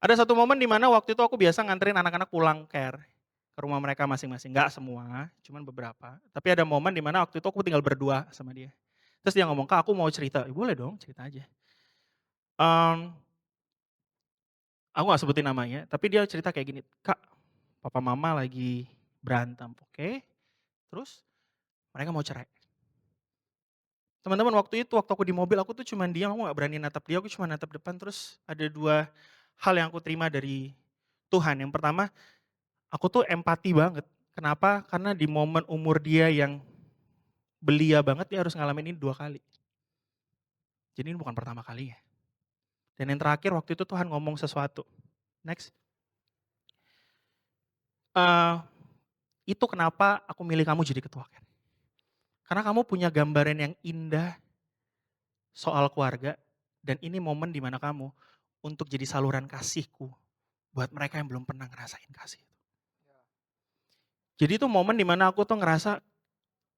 [SPEAKER 1] Ada satu momen di mana waktu itu aku biasa nganterin anak-anak pulang care ke rumah mereka masing-masing. Enggak semua, cuman beberapa. Tapi ada momen di mana waktu itu aku tinggal berdua sama dia. Terus dia ngomong, Kak, aku mau cerita. Boleh dong, cerita aja. Mmm, aku gak sebutin namanya, tapi dia cerita kayak gini, Kak, papa mama lagi berantem, oke. Terus mereka mau cerai. Teman-teman waktu itu, waktu aku di mobil, aku tuh cuman diam, aku gak berani natap dia, aku cuma natap depan. Terus ada 2 hal yang aku terima dari Tuhan. Yang pertama, aku tuh empati banget. Kenapa? Karena di momen umur dia yang belia banget, dia harus ngalamin ini 2 kali. Jadi ini bukan pertama kalinya. Dan yang terakhir waktu itu Tuhan ngomong sesuatu. Next. Eee, itu kenapa aku milih kamu jadi ketua Ken. Karena kamu punya gambaran yang indah soal keluarga, dan ini momen di mana kamu untuk jadi saluran kasihku buat mereka yang belum pernah ngerasain kasih. Jadi itu momen di mana aku tuh ngerasa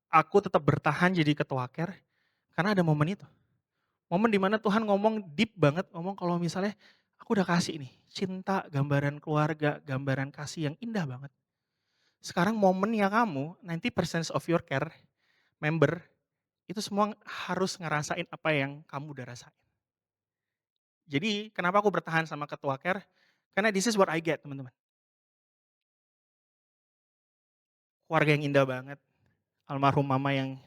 [SPEAKER 1] aku tetap bertahan jadi ketua care karena ada momen itu. Momen di mana Tuhan ngomong deep banget, ngomong kalau misalnya aku udah kasih nih, cinta, gambaran keluarga, gambaran kasih yang indah banget. Sekarang momennya kamu, 90% of your care member itu semua harus ngerasain apa yang kamu udah rasain. Jadi kenapa aku bertahan sama ketua care, karena this is what I get teman-teman. Keluarga yang indah banget, almarhum mama yang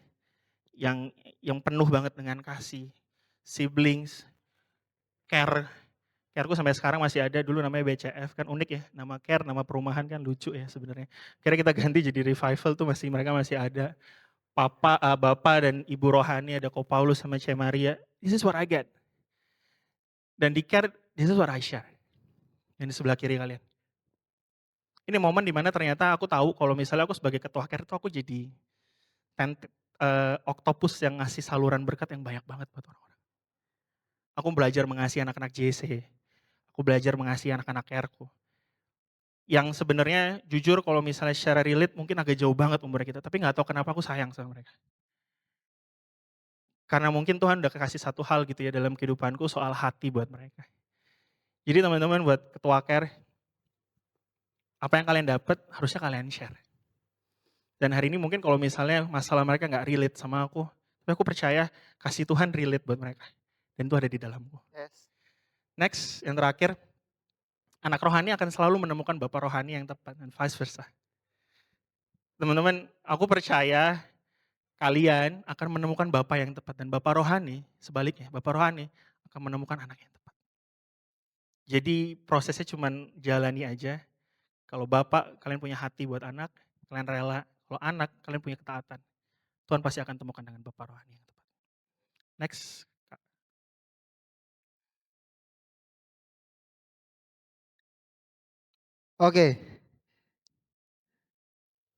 [SPEAKER 1] yang penuh banget dengan kasih, siblings, care. Careku sampai sekarang masih ada, dulu namanya BCF, kan unik ya, nama care, nama perumahan kan lucu ya sebenarnya. Kira kita ganti jadi revival tuh mereka masih ada. Bapak dan Ibu Rohani, ada Ko Paulus sama C. Maria. This is what I get. Dan di care, this is what I share. Yang di sebelah kiri kalian. Ini momen dimana ternyata aku tahu kalau misalnya aku sebagai ketua care itu aku jadi octopus yang ngasih saluran berkat yang banyak banget buat orang-orang. Aku belajar mengasihi anak-anak JC. Aku belajar mengasihi anak-anak careku. Yang sebenarnya jujur kalau misalnya secara relate mungkin agak jauh banget umur kita, tapi nggak tahu kenapa aku sayang sama mereka. Karena mungkin Tuhan udah kasih satu hal gitu ya dalam kehidupanku soal hati buat mereka. Jadi teman-teman buat ketua care, apa yang kalian dapat harusnya kalian share. Dan hari ini mungkin kalau misalnya masalah mereka nggak relate sama aku, tapi aku percaya kasih Tuhan relate buat mereka. Dan itu ada di dalamku.
[SPEAKER 2] Yes.
[SPEAKER 1] Next, yang terakhir, anak rohani akan selalu menemukan bapak rohani yang tepat dan vice versa. Teman-teman, aku percaya kalian akan menemukan bapak yang tepat dan bapak rohani, sebaliknya, bapak rohani akan menemukan anak yang tepat. Jadi prosesnya cuma jalani aja. Kalau bapak kalian punya hati buat anak, kalian rela. Kalau anak kalian punya ketaatan, Tuhan pasti akan temukan dengan bapak rohani yang tepat. Next.
[SPEAKER 2] Oke.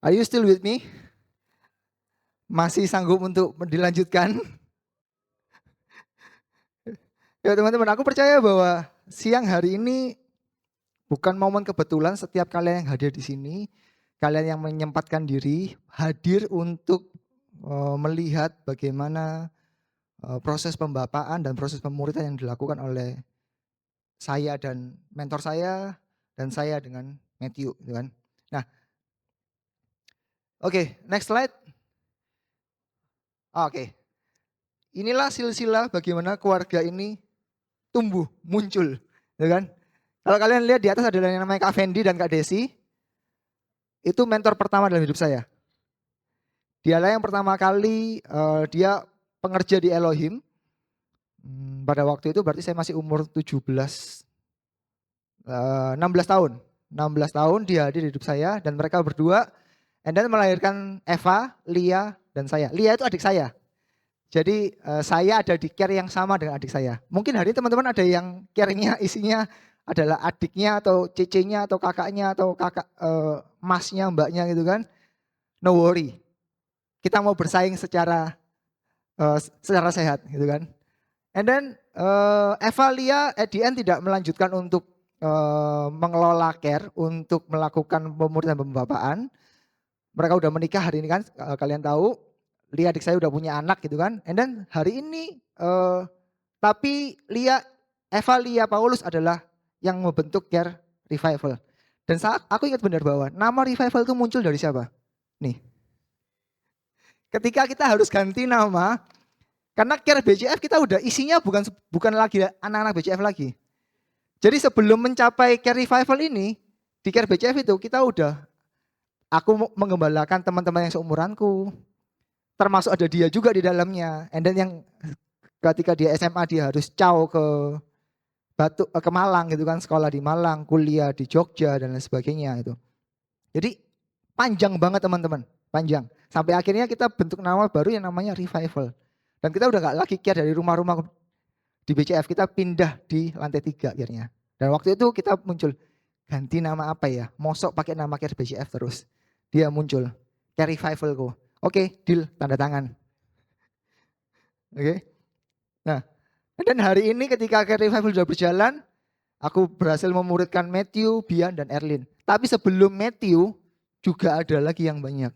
[SPEAKER 2] Are you still with me? Masih sanggup untuk dilanjutkan? Ya teman-teman, aku percaya bahwa siang hari ini bukan momen kebetulan setiap kalian yang hadir di sini, kalian yang menyempatkan diri hadir untuk melihat bagaimana proses pembapaan dan proses pemuridan yang dilakukan oleh saya dan mentor saya dan saya dengan Matthew, gitu kan. Nah, oke, next slide. Oke. Inilah silsilah bagaimana keluarga ini tumbuh, muncul, ya kan? Kalau kalian lihat di atas adalah yang namanya Kak Fendi dan Kak Desi. Itu mentor pertama dalam hidup saya. Dialah yang pertama kali dia pengerja di Elohim. Pada waktu itu berarti saya masih umur 16 tahun. 16 tahun dia hadir di hidup saya dan mereka berdua and then melahirkan Eva, Lia, dan saya. Lia itu adik saya. Jadi saya ada di care yang sama dengan adik saya. Mungkin hari ini teman-teman ada yang care-nya isinya adalah adiknya atau cecenya atau kakaknya atau kakak masnya, mbaknya gitu kan. No worry. Kita mau bersaing secara sehat gitu kan. And then Eva, Lia at the end tidak melanjutkan untuk mengelola care, untuk melakukan pemuridan pembapaan. Mereka udah menikah hari ini kan, kalian tahu. Lia adik saya udah punya anak gitu kan. And then hari ini tapi Eva, Lia, Paulus adalah yang membentuk care revival. Dan saat aku ingat benar bahwa nama revival itu muncul dari siapa? Nih. Ketika kita harus ganti nama, karena care BCF kita udah isinya bukan lagi anak-anak BCF lagi. Jadi sebelum mencapai care revival ini, di care BCF itu aku menggembalakan teman-teman yang seumuranku. Termasuk ada dia juga di dalamnya. And then yang ketika dia SMA dia harus caw ke Malang gitu kan, sekolah di Malang, kuliah di Jogja dan lain sebagainya itu. Jadi panjang banget teman-teman, panjang. Sampai akhirnya kita bentuk nama baru yang namanya revival. Dan kita udah gak lagi care dari rumah-rumah di BCF, kita pindah di lantai 3 akhirnya. Dan waktu itu kita muncul, ganti nama apa ya? Mosok pakai nama care BCF terus. Dia muncul, care revival kok. Oke, deal, tanda tangan. Oke. Nah, dan hari ini ketika care revival sudah berjalan, aku berhasil memuridkan Matthew, Bian, dan Erlin. Tapi sebelum Matthew, juga ada lagi yang banyak.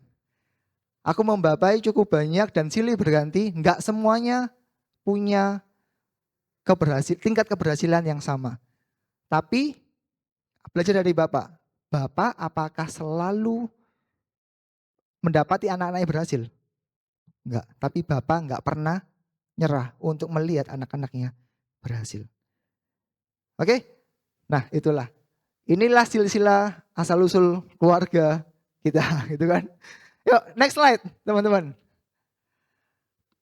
[SPEAKER 2] Aku membapai cukup banyak dan silih berganti, enggak semuanya punya tingkat keberhasilan yang sama. Tapi belajar dari Bapak. Bapak apakah selalu mendapati anak-anaknya berhasil? Enggak. Tapi Bapa enggak pernah nyerah untuk melihat anak-anaknya berhasil. Oke? Nah itulah. Inilah silsilah asal-usul keluarga kita gitu kan. Yuk next slide teman-teman.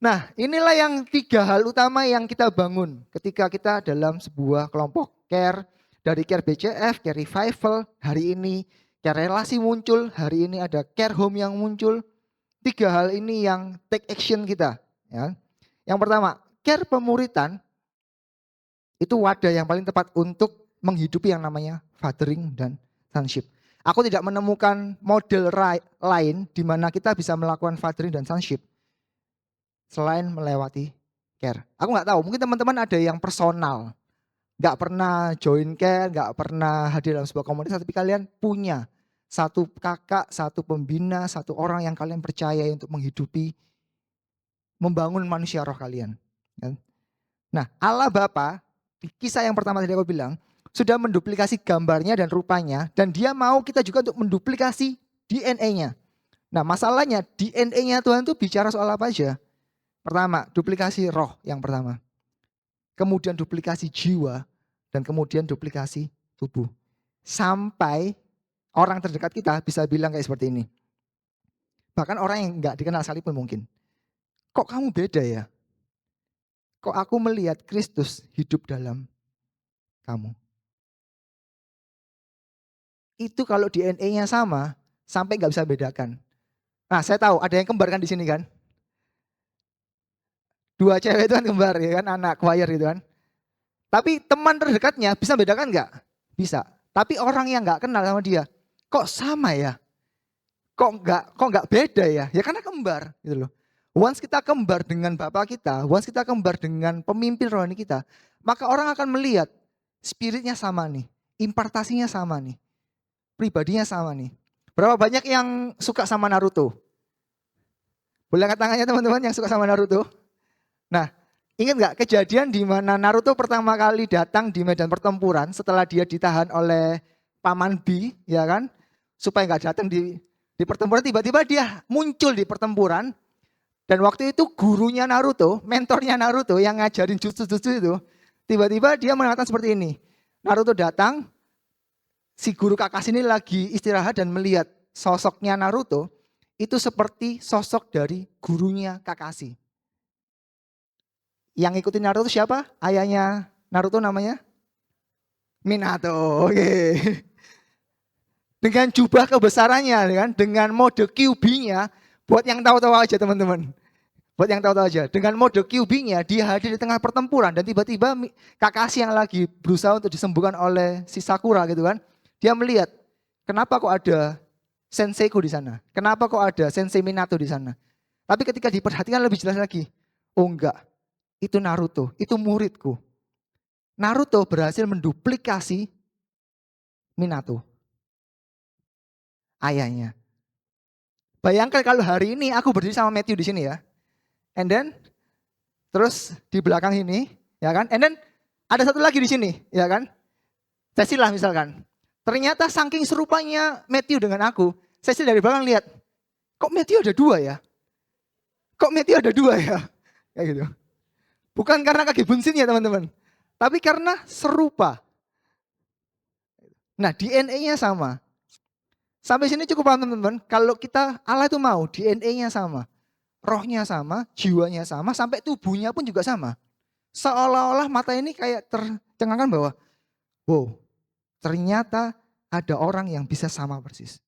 [SPEAKER 2] Nah inilah yang 3 hal utama yang kita bangun ketika kita dalam sebuah kelompok care. Dari care BCF, care revival, hari ini care relasi muncul, hari ini ada care home yang muncul. 3 hal ini yang take action kita. Ya. Yang pertama, care pemuritan itu wadah yang paling tepat untuk menghidupi yang namanya fathering dan sonship. Aku tidak menemukan model lain di mana kita bisa melakukan fathering dan sonship selain melewati care. Aku nggak tahu, mungkin teman-teman ada yang personal, nggak pernah join care, nggak pernah hadir dalam sebuah komunitas, tapi kalian punya satu kakak, satu pembina, satu orang yang kalian percaya untuk menghidupi, membangun manusia roh kalian. Nah Allah Bapa, di kisah yang pertama tadi aku bilang, sudah menduplikasi gambarnya dan rupanya, dan dia mau kita juga untuk menduplikasi DNA-nya. Nah masalahnya DNA-nya Tuhan itu bicara soal apa aja? Pertama, duplikasi roh yang pertama. Kemudian duplikasi jiwa, dan kemudian duplikasi tubuh. Sampai orang terdekat kita bisa bilang kayak seperti ini. Bahkan orang yang nggak dikenal sekalipun mungkin. Kok kamu beda ya? Kok aku melihat Kristus hidup dalam kamu? Itu kalau DNA-nya sama, sampai nggak bisa bedakan. Nah saya tahu ada yang kembar kan di sini kan? 2 cewek itu kan kembar ya kan, anak choir gitu kan. Tapi teman terdekatnya bisa bedakan nggak? Bisa. Tapi orang yang nggak kenal sama dia, kok sama ya? Kok nggak beda ya? Ya karena kembar gitu loh. Once kita kembar dengan Bapak kita, once kita kembar dengan pemimpin rohani kita, maka orang akan melihat spiritnya sama nih, impartasinya sama nih, pribadinya sama nih. Berapa banyak yang suka sama Naruto? Boleh angkat tangannya teman-teman yang suka sama Naruto? Nah, ingat nggak kejadian di mana Naruto pertama kali datang di medan pertempuran setelah dia ditahan oleh Paman B, ya kan? Supaya nggak datang di pertempuran, tiba-tiba dia muncul di pertempuran. Dan waktu itu gurunya Naruto, mentornya Naruto yang ngajarin jutsu-jutsu itu, tiba-tiba dia mengatakan seperti ini. Naruto datang, si guru Kakashi ini lagi istirahat dan melihat sosoknya Naruto itu seperti sosok dari gurunya Kakashi. Yang ikutin Naruto siapa? Ayahnya Naruto namanya Minato. Oke. Dengan jubah kebesarannya, kan? Dengan mode QB-nya, buat yang tahu-tahu aja teman-teman. Buat yang tahu-tahu aja, dengan mode QB-nya dia hadir di tengah pertempuran dan tiba-tiba Kakashi yang lagi berusaha untuk disembuhkan oleh si Sakura gitu kan. Dia melihat, kenapa kok ada senseiku di sana? Kenapa kok ada sensei Minato di sana? Tapi ketika diperhatikan lebih jelas lagi, oh enggak, itu Naruto, itu muridku. Naruto berhasil menduplikasi Minato, ayahnya. Bayangkan kalau hari ini aku berdiri sama Matthew di sini ya. And then terus di belakang ini, ya kan? And then ada satu lagi di sini, ya kan? Cecilia misalkan. Ternyata saking serupanya Matthew dengan aku, Cecilia dari belakang lihat, kok Matthew ada 2 ya? Kok Matthew ada 2 ya? Kayak gitu. Bukan karena kaki bunsin ya teman-teman, tapi karena serupa. Nah DNA-nya sama. Sampai sini cukup paham teman-teman. Kalau kita Allah itu mau DNA-nya sama, rohnya sama, jiwanya sama, sampai tubuhnya pun juga sama. Seolah-olah mata ini kayak tercengangkan bahwa, wow, ternyata ada orang yang bisa sama persis.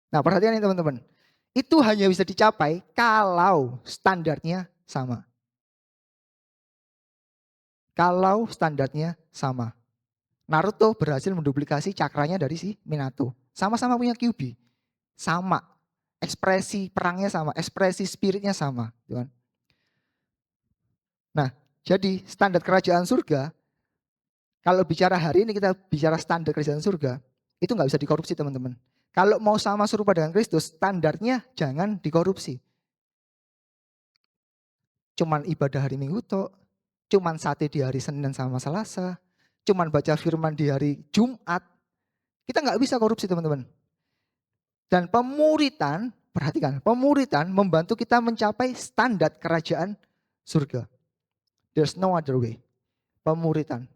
[SPEAKER 2] Nah perhatian ini teman-teman. Itu hanya bisa dicapai kalau standarnya sama. Kalau standarnya sama. Naruto berhasil menduplikasi cakranya dari si Minato. Sama-sama punya QB. Sama. Ekspresi perangnya sama. Ekspresi spiritnya sama. Nah jadi standar kerajaan surga. Kalau bicara hari ini kita bicara standar kerajaan surga. Itu gak bisa dikorupsi teman-teman. Kalau mau sama serupa dengan Kristus. Standarnya jangan dikorupsi. Cuman ibadah hari Minggu toh. Cuman sate di hari Senin sama Selasa. Cuman baca firman di hari Jumat. Kita nggak bisa korupsi teman-teman. Dan pemuritan Perhatikan, pemuritan membantu kita mencapai standar kerajaan surga. There's no other way. Pemuritan.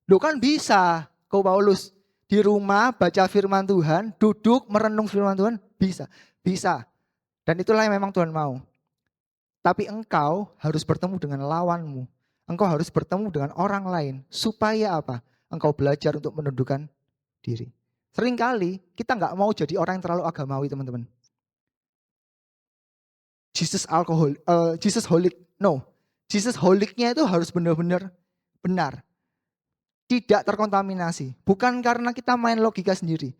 [SPEAKER 2] Loh kan bisa, kau Paulus di rumah baca firman Tuhan, duduk merenung firman Tuhan, bisa. Bisa. Dan itulah yang memang Tuhan mau. Tapi engkau harus bertemu dengan lawanmu. Engkau harus bertemu dengan orang lain. Supaya apa? Engkau belajar untuk menundukkan diri. Seringkali kita nggak mau jadi orang yang terlalu agamawi, teman-teman. Jesus holic. No. Jesus holicnya itu harus benar-benar benar. Tidak terkontaminasi. Bukan karena kita main logika sendiri.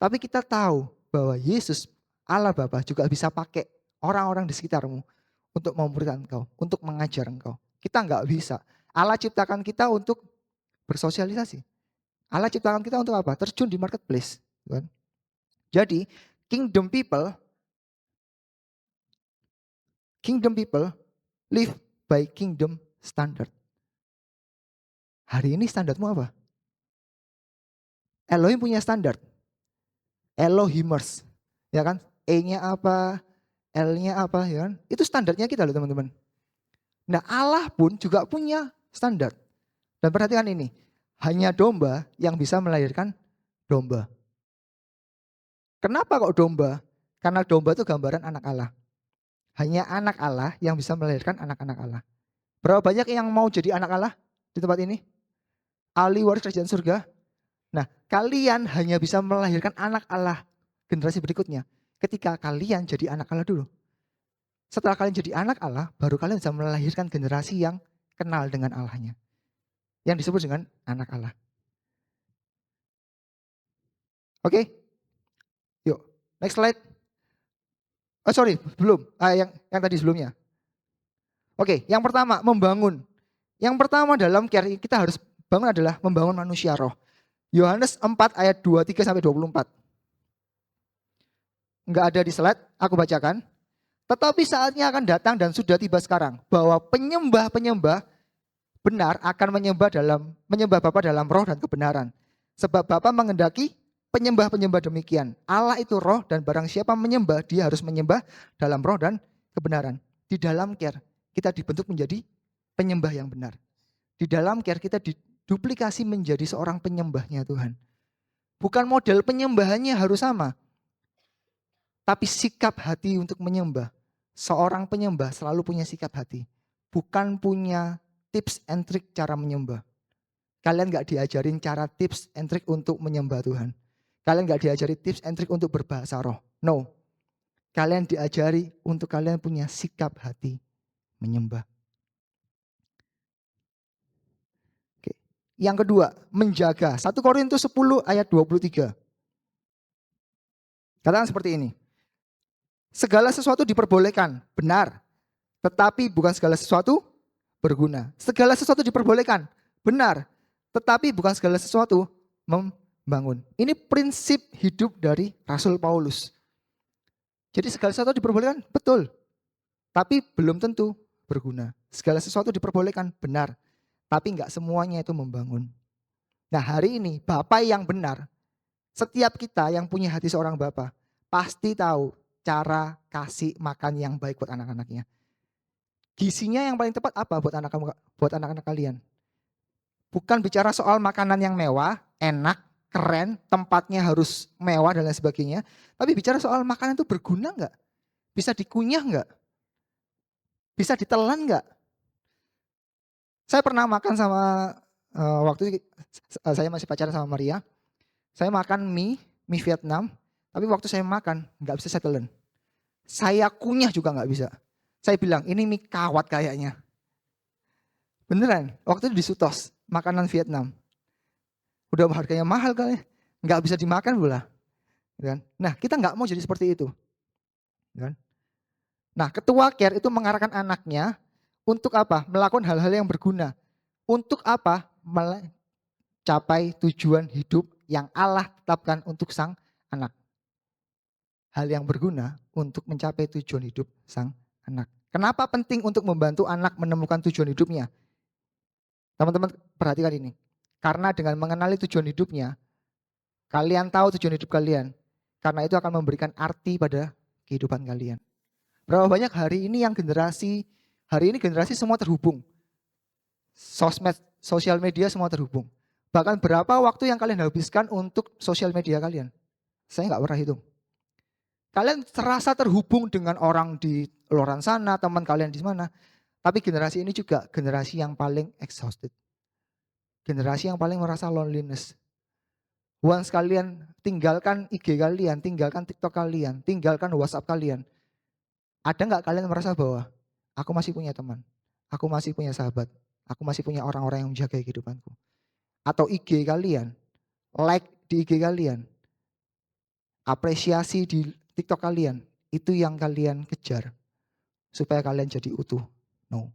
[SPEAKER 2] Tapi kita tahu bahwa Yesus, Allah Bapa juga bisa pakai orang-orang di sekitarmu untuk memuridkan engkau, untuk mengajar engkau. Kita nggak bisa. Allah ciptakan kita untuk bersosialisasi. Allah ciptakan kita untuk apa? Terjun di marketplace. Kan? Jadi kingdom people live by kingdom standard. Hari ini standarmu apa? Elohim punya standar. Elohimers. Ya kan? E-nya apa? L-nya apa? Ya kan? Itu standarnya kita loh teman-teman. Nah Allah pun juga punya standar. Dan perhatikan ini. Hanya domba yang bisa melahirkan domba. Kenapa kok domba? Karena domba itu gambaran anak Allah. Hanya anak Allah yang bisa melahirkan anak-anak Allah. Berapa banyak yang mau jadi anak Allah di tempat ini? Ahli waris kerajaan surga. Nah, kalian hanya bisa melahirkan anak Allah generasi berikutnya ketika kalian jadi anak Allah dulu. Setelah kalian jadi anak Allah, baru kalian bisa melahirkan generasi yang kenal dengan Allahnya. Yang disebut dengan anak Allah. Oke? Yuk, next slide. Oh sorry, belum. Yang tadi sebelumnya. Oke, yang pertama membangun. Yang pertama dalam care kita harus bangun adalah membangun manusia roh. Yohanes 4 ayat 23 sampai 24. Enggak ada di slide, aku bacakan. Tetapi saatnya akan datang dan sudah tiba sekarang bahwa penyembah-penyembah benar akan menyembah Bapa dalam roh dan kebenaran. Sebab Bapa mengendaki penyembah-penyembah demikian. Allah itu roh dan barang siapa menyembah, dia harus menyembah dalam roh dan kebenaran. Di dalam care kita dibentuk menjadi penyembah yang benar. Di dalam care kita diduplikasi menjadi seorang penyembahnya Tuhan. Bukan model penyembahannya harus sama. Tapi sikap hati untuk menyembah. Seorang penyembah selalu punya sikap hati. Bukan punya tips and trick cara menyembah. Kalian gak diajarin cara tips and trick untuk menyembah Tuhan. Kalian gak diajari tips and trick untuk berbahasa roh. No. Kalian diajari untuk kalian punya sikap hati menyembah. Oke. Yang kedua, menjaga. 1 Korintus 10 ayat 23. Katakan seperti ini. Segala sesuatu diperbolehkan, benar. Tetapi bukan segala sesuatu berguna. Segala sesuatu diperbolehkan, benar. Tetapi bukan segala sesuatu membangun. Ini prinsip hidup dari Rasul Paulus. Jadi segala sesuatu diperbolehkan, betul. Tapi belum tentu berguna. Segala sesuatu diperbolehkan, benar. Tapi enggak semuanya itu membangun. Nah hari ini Bapak yang benar, setiap kita yang punya hati seorang Bapak, pasti tahu cara kasih makan yang baik buat anak-anaknya. Gizinya yang paling tepat apa buat anak-anak kalian? Bukan bicara soal makanan yang mewah, enak, keren, tempatnya harus mewah dan lain sebagainya. Tapi bicara soal makanan itu berguna nggak? Bisa dikunyah nggak? Bisa ditelan nggak? Saya pernah makan sama, waktu saya masih pacaran sama Maria. Saya makan mie Vietnam. Tapi waktu saya makan nggak bisa saya telan. Saya kunyah juga nggak bisa. Saya bilang ini mie kawat kayaknya. Beneran, waktu itu di Sutos, makanan Vietnam. Udah harganya mahal kali, nggak bisa dimakan pula. Nah kita nggak mau jadi seperti itu. Nah ketua care itu mengarahkan anaknya untuk apa? Melakukan hal-hal yang berguna. Untuk apa? Mencapai tujuan hidup yang Allah tetapkan untuk sang anak. Hal yang berguna untuk mencapai tujuan hidup sang anak. Kenapa penting untuk membantu anak menemukan tujuan hidupnya? Teman-teman perhatikan ini. Karena dengan mengenali tujuan hidupnya, kalian tahu tujuan hidup kalian. Karena itu akan memberikan arti pada kehidupan kalian. Berapa banyak hari ini generasi semua terhubung. Sosmed, sosial media semua terhubung. Bahkan berapa waktu yang kalian habiskan untuk sosial media kalian? Saya nggak pernah hitung. Kalian terasa terhubung dengan orang di luar sana, teman kalian di mana. Tapi generasi ini juga generasi yang paling exhausted. Generasi yang paling merasa loneliness. Once kalian tinggalkan IG kalian, tinggalkan TikTok kalian, tinggalkan WhatsApp kalian. Ada nggak kalian merasa bahwa aku masih punya teman, aku masih punya sahabat, aku masih punya orang-orang yang menjaga kehidupanku? Atau IG kalian, like di IG kalian, apresiasi di TikTok kalian, itu yang kalian kejar supaya kalian jadi utuh? No,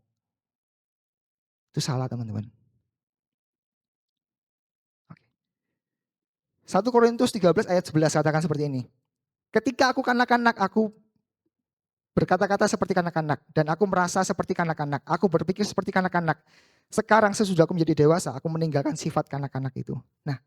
[SPEAKER 2] itu salah teman-teman. 1 Korintus 13 ayat 11 katakan seperti ini. Ketika aku kanak-kanak, aku berkata-kata seperti kanak-kanak, dan aku merasa seperti kanak-kanak, aku berpikir seperti kanak-kanak. Sekarang sesudah aku menjadi dewasa, aku meninggalkan sifat kanak-kanak itu. Nah,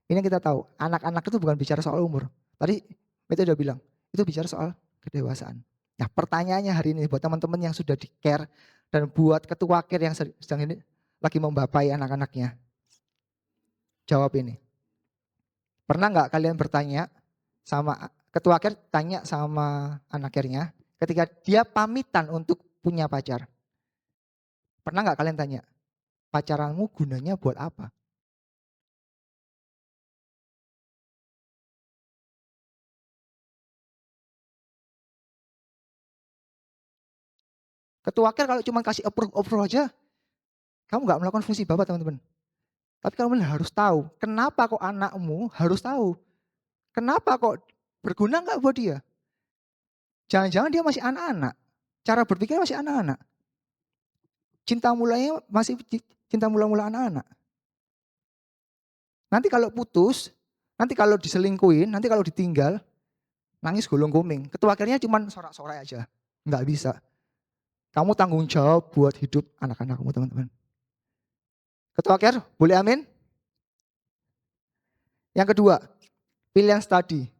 [SPEAKER 2] ini yang kita tahu, anak-anak itu bukan bicara soal umur. Tadi Mete udah bilang, itu bicara soal kedewasaan. Nah, pertanyaannya hari ini buat teman-teman yang sudah di care dan buat ketua care yang sedang ini lagi membapai anak-anaknya. Jawab ini. Pernah nggak kalian bertanya sama ketua care, tanya sama anak care-nya ketika dia pamitan untuk punya pacar? Pernah nggak kalian tanya, pacaranmu gunanya buat apa? Ketua care kalau cuma kasih approve aja, kamu nggak melakukan fungsi bapak teman-teman. Tapi kamu harus tahu, kenapa kok anakmu harus tahu? Kenapa kok berguna nggak buat dia? Jangan-jangan dia masih anak-anak. Cara berpikir masih anak-anak. Cinta mulanya masih cinta mula-mula anak-anak. Nanti kalau putus, nanti kalau diselingkuhin, nanti kalau ditinggal, nangis gulung kuming. Ketua akhirnya cuma sorak-sorai aja. Nggak bisa. Kamu tanggung jawab buat hidup anak-anakmu teman-teman. Ketua akhir, boleh amin? Yang kedua, pilihan studi.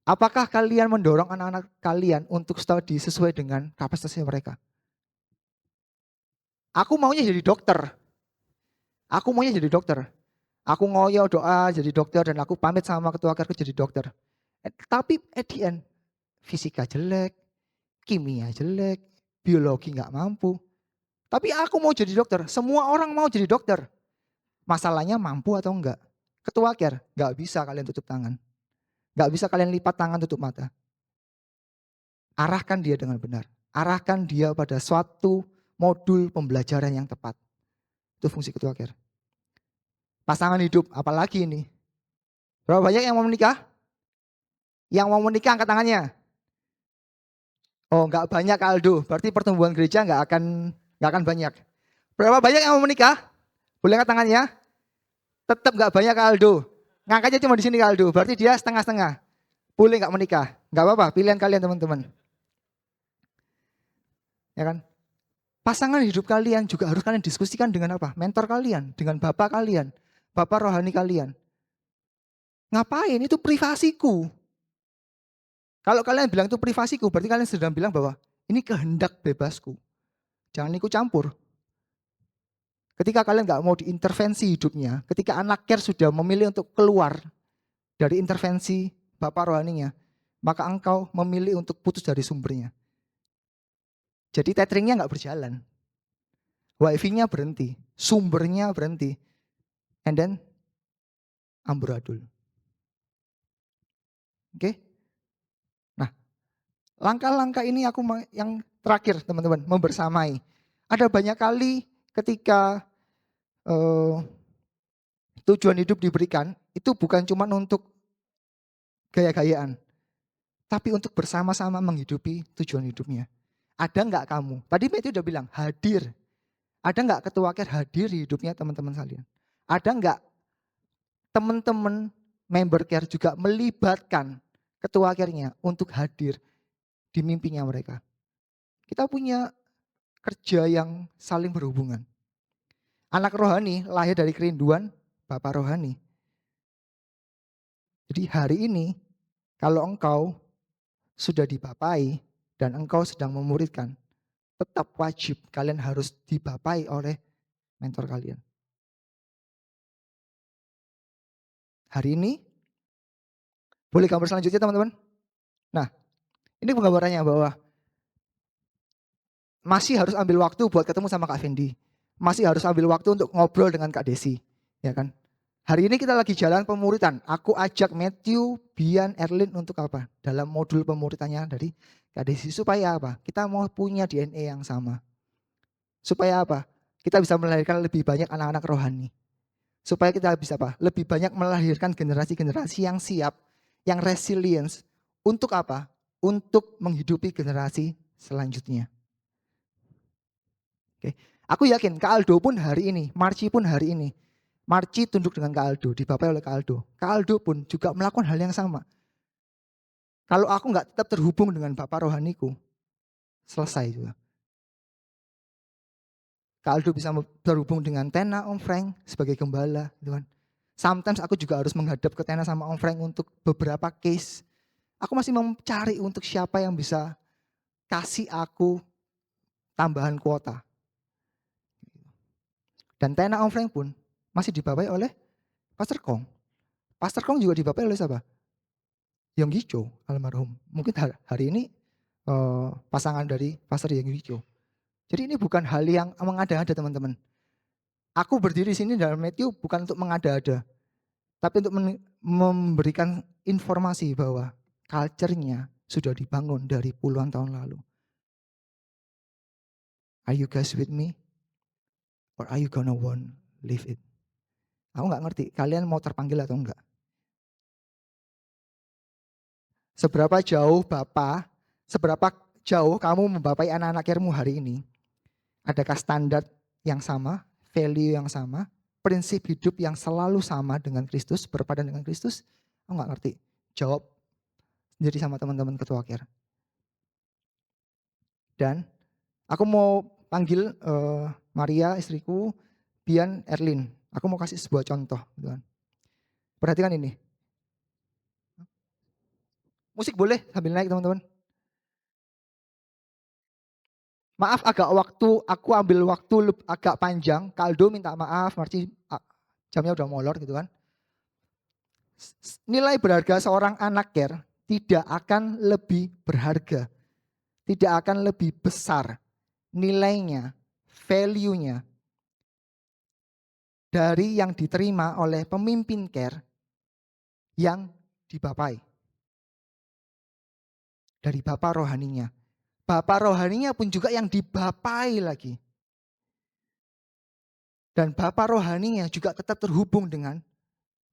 [SPEAKER 2] Apakah kalian mendorong anak-anak kalian untuk studi sesuai dengan kapasitasnya mereka? Aku maunya jadi dokter. Aku maunya jadi dokter. Aku ngoyo doa jadi dokter dan aku pamit sama ketua kerja jadi dokter. Tapi at the end, fisika jelek, kimia jelek, biologi nggak mampu. Tapi aku mau jadi dokter. Semua orang mau jadi dokter. Masalahnya mampu atau enggak? Ketua care, nggak bisa kalian tutup tangan. Nggak bisa kalian lipat tangan tutup mata. Arahkan dia dengan benar. Arahkan dia pada suatu modul pembelajaran yang tepat. Itu fungsi ketua care. Pasangan hidup, apalagi ini? Berapa banyak yang mau menikah? Yang mau menikah angkat tangannya. Oh, nggak banyak Aldo. Berarti pertumbuhan gereja nggak akan banyak. Berapa banyak yang mau menikah? Boleh angkat tangannya? Tetap nggak banyak Aldo. Ngangkatnya cuma di sini Aldo. Berarti dia setengah-setengah. Boleh nggak menikah? Nggak apa-apa. Pilihan kalian teman-teman. Ya kan? Pasangan hidup kalian juga harus kalian diskusikan dengan apa? Mentor kalian, dengan bapak kalian, bapak rohani kalian. Ngapain? Itu privasiku. Kalau kalian bilang itu privasiku, berarti kalian sedang bilang bahwa ini kehendak bebasku. Jangan ikut campur. Ketika kalian nggak mau diintervensi hidupnya, ketika anak care sudah memilih untuk keluar dari intervensi bapak rohaninya, maka engkau memilih untuk putus dari sumbernya. Jadi tetheringnya nggak berjalan. Wifi-nya berhenti, sumbernya berhenti. And then amburadul. Oke? Nah, langkah-langkah ini aku yang terakhir teman-teman, membersamai. Ada banyak kali ketika tujuan hidup diberikan, itu bukan cuma untuk gaya-gayaan, tapi untuk bersama-sama menghidupi tujuan hidupnya. Ada nggak kamu? Tadi Matthew udah bilang hadir. Ada nggak ketua care hadir di hidupnya teman-teman kalian? Ada nggak teman-teman member care juga melibatkan ketua care-nya untuk hadir di mimpinya mereka? Kita punya kerja yang saling berhubungan. Anak rohani lahir dari kerinduan Bapak rohani. Jadi hari ini kalau engkau sudah dibapai dan engkau sedang memuridkan, tetap wajib kalian harus dibapai oleh mentor kalian. Hari ini, boleh gambar selanjutnya teman-teman? Nah, ini penggambarannya bahwa masih harus ambil waktu buat ketemu sama Kak Fendi. Masih harus ambil waktu untuk ngobrol dengan Kak Desi, ya kan? Hari ini kita lagi jalan pemuritan. Aku ajak Matthew, Bian, Erlin untuk apa? Dalam modul pemuritannya dari Kak Desi. Supaya apa? Kita mau punya DNA yang sama. Supaya apa? Kita bisa melahirkan lebih banyak anak-anak rohani. Supaya kita bisa apa? Lebih banyak melahirkan generasi-generasi yang siap, yang resilience. Untuk apa? Untuk menghidupi generasi selanjutnya. Oke. Aku yakin Kak Aldo pun hari ini, Marci pun hari ini. Marci tunduk dengan Kak Aldo, dibapai oleh Kak Aldo. Kak Aldo pun juga melakukan hal yang sama. Kalau aku nggak tetap terhubung dengan Bapak rohaniku, selesai juga. Kak Aldo bisa terhubung dengan Tena, Om Frank sebagai gembala, gitu kan. Sometimes aku juga harus menghadap ke Tena sama Om Frank untuk beberapa case. Aku masih mencari untuk siapa yang bisa kasih aku tambahan kuota. Dan Tena Om Frank pun masih dibapai oleh Pastor Kong. Pastor Kong juga dibapai oleh siapa? Yong Gicho almarhum. Mungkin hari ini pasangan dari Pastor Yong Gicho. Jadi ini bukan hal yang mengada-ada teman-teman. Aku berdiri di sini dalam Matthew bukan untuk mengada-ada. Tapi untuk memberikan informasi bahwa culture-nya sudah dibangun dari puluhan tahun lalu. Are you guys with me? Or are you gonna want leave it? Aku nggak ngerti, kalian mau terpanggil atau enggak? Seberapa jauh Bapak, seberapa jauh kamu membapai anak-anak yarmu hari ini? Adakah standar yang sama, value yang sama, prinsip hidup yang selalu sama dengan Kristus, berpadan dengan Kristus? Aku nggak ngerti. Jawab sendiri sama teman-teman ketua care. Dan aku mau panggil Maria istriku, Bian, Erlin. Aku mau kasih sebuah contoh. Gitu kan. Perhatikan ini. Musik boleh sambil naik teman-teman. Maaf aku ambil waktu agak panjang. Kaldo minta maaf, Marci jamnya udah molor gitu kan. Nilai berharga seorang anak care tidak akan lebih berharga. Tidak akan lebih besar nilainya, value-nya dari yang diterima oleh pemimpin care yang dibapai. Dari bapak rohaninya. Bapak rohaninya pun juga yang dibapai lagi. Dan bapak rohaninya juga tetap terhubung dengan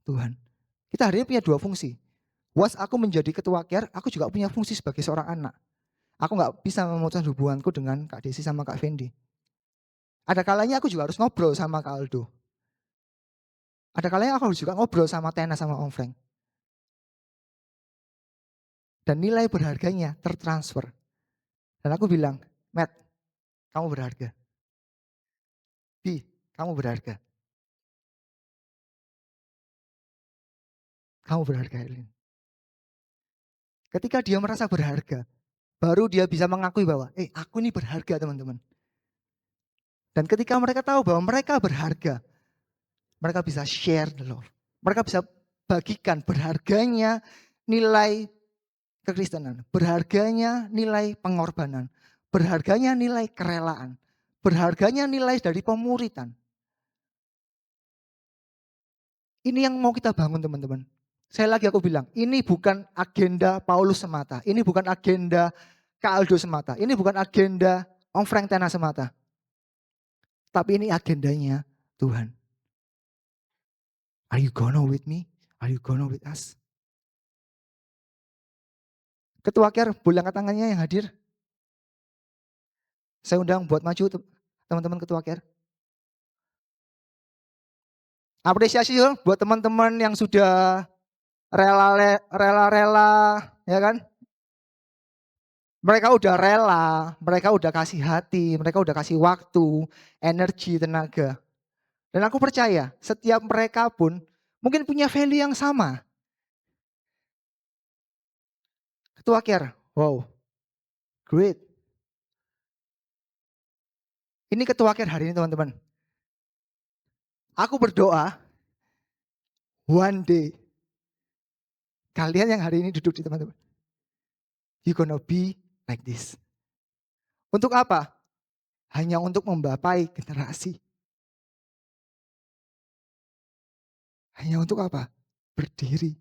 [SPEAKER 2] Tuhan. Kita hari ini punya dua fungsi. Once aku menjadi ketua care, aku juga punya fungsi sebagai seorang anak. Aku nggak bisa memutuskan hubunganku dengan Kak Desi sama Kak Fendi. Ada kalanya aku juga harus ngobrol sama Kak Aldo. Ada kalanya aku harus juga ngobrol sama Tena sama Om Frank. Dan nilai berharganya tertransfer. Dan aku bilang, Matt, kamu berharga. Bi, kamu berharga. Kamu berharga, Elin. Ketika dia merasa berharga, baru dia bisa mengakui bahwa, aku ini berharga teman-teman. Dan ketika mereka tahu bahwa mereka berharga, mereka bisa share the love. Mereka bisa bagikan berharganya nilai kekristenan, berharganya nilai pengorbanan, berharganya nilai kerelaan, berharganya nilai dari pemuritan. Ini yang mau kita bangun teman-teman. Saya lagi aku bilang, ini bukan agenda Paulus semata, ini bukan agenda Kak Aldo semata, ini bukan agenda Om Frank Tena semata. Tapi ini agendanya Tuhan. Are you gonna with me? Are you gonna with us? Ketua care boleh angkat tangannya yang hadir. Saya undang buat maju teman-teman ketua care. Apresiasi dong buat teman-teman yang sudah rela-rela ya kan. Mereka udah rela, mereka udah kasih hati, mereka udah kasih waktu, energi, tenaga. Dan aku percaya setiap mereka pun mungkin punya value yang sama. Ketua care, Wow, great. Ini ketua care hari ini teman-teman. Aku berdoa one day kalian yang hari ini duduk di teman-teman, you gonna be like this. Untuk apa? Hanya untuk membapai generasi. Hanya untuk apa? Berdiri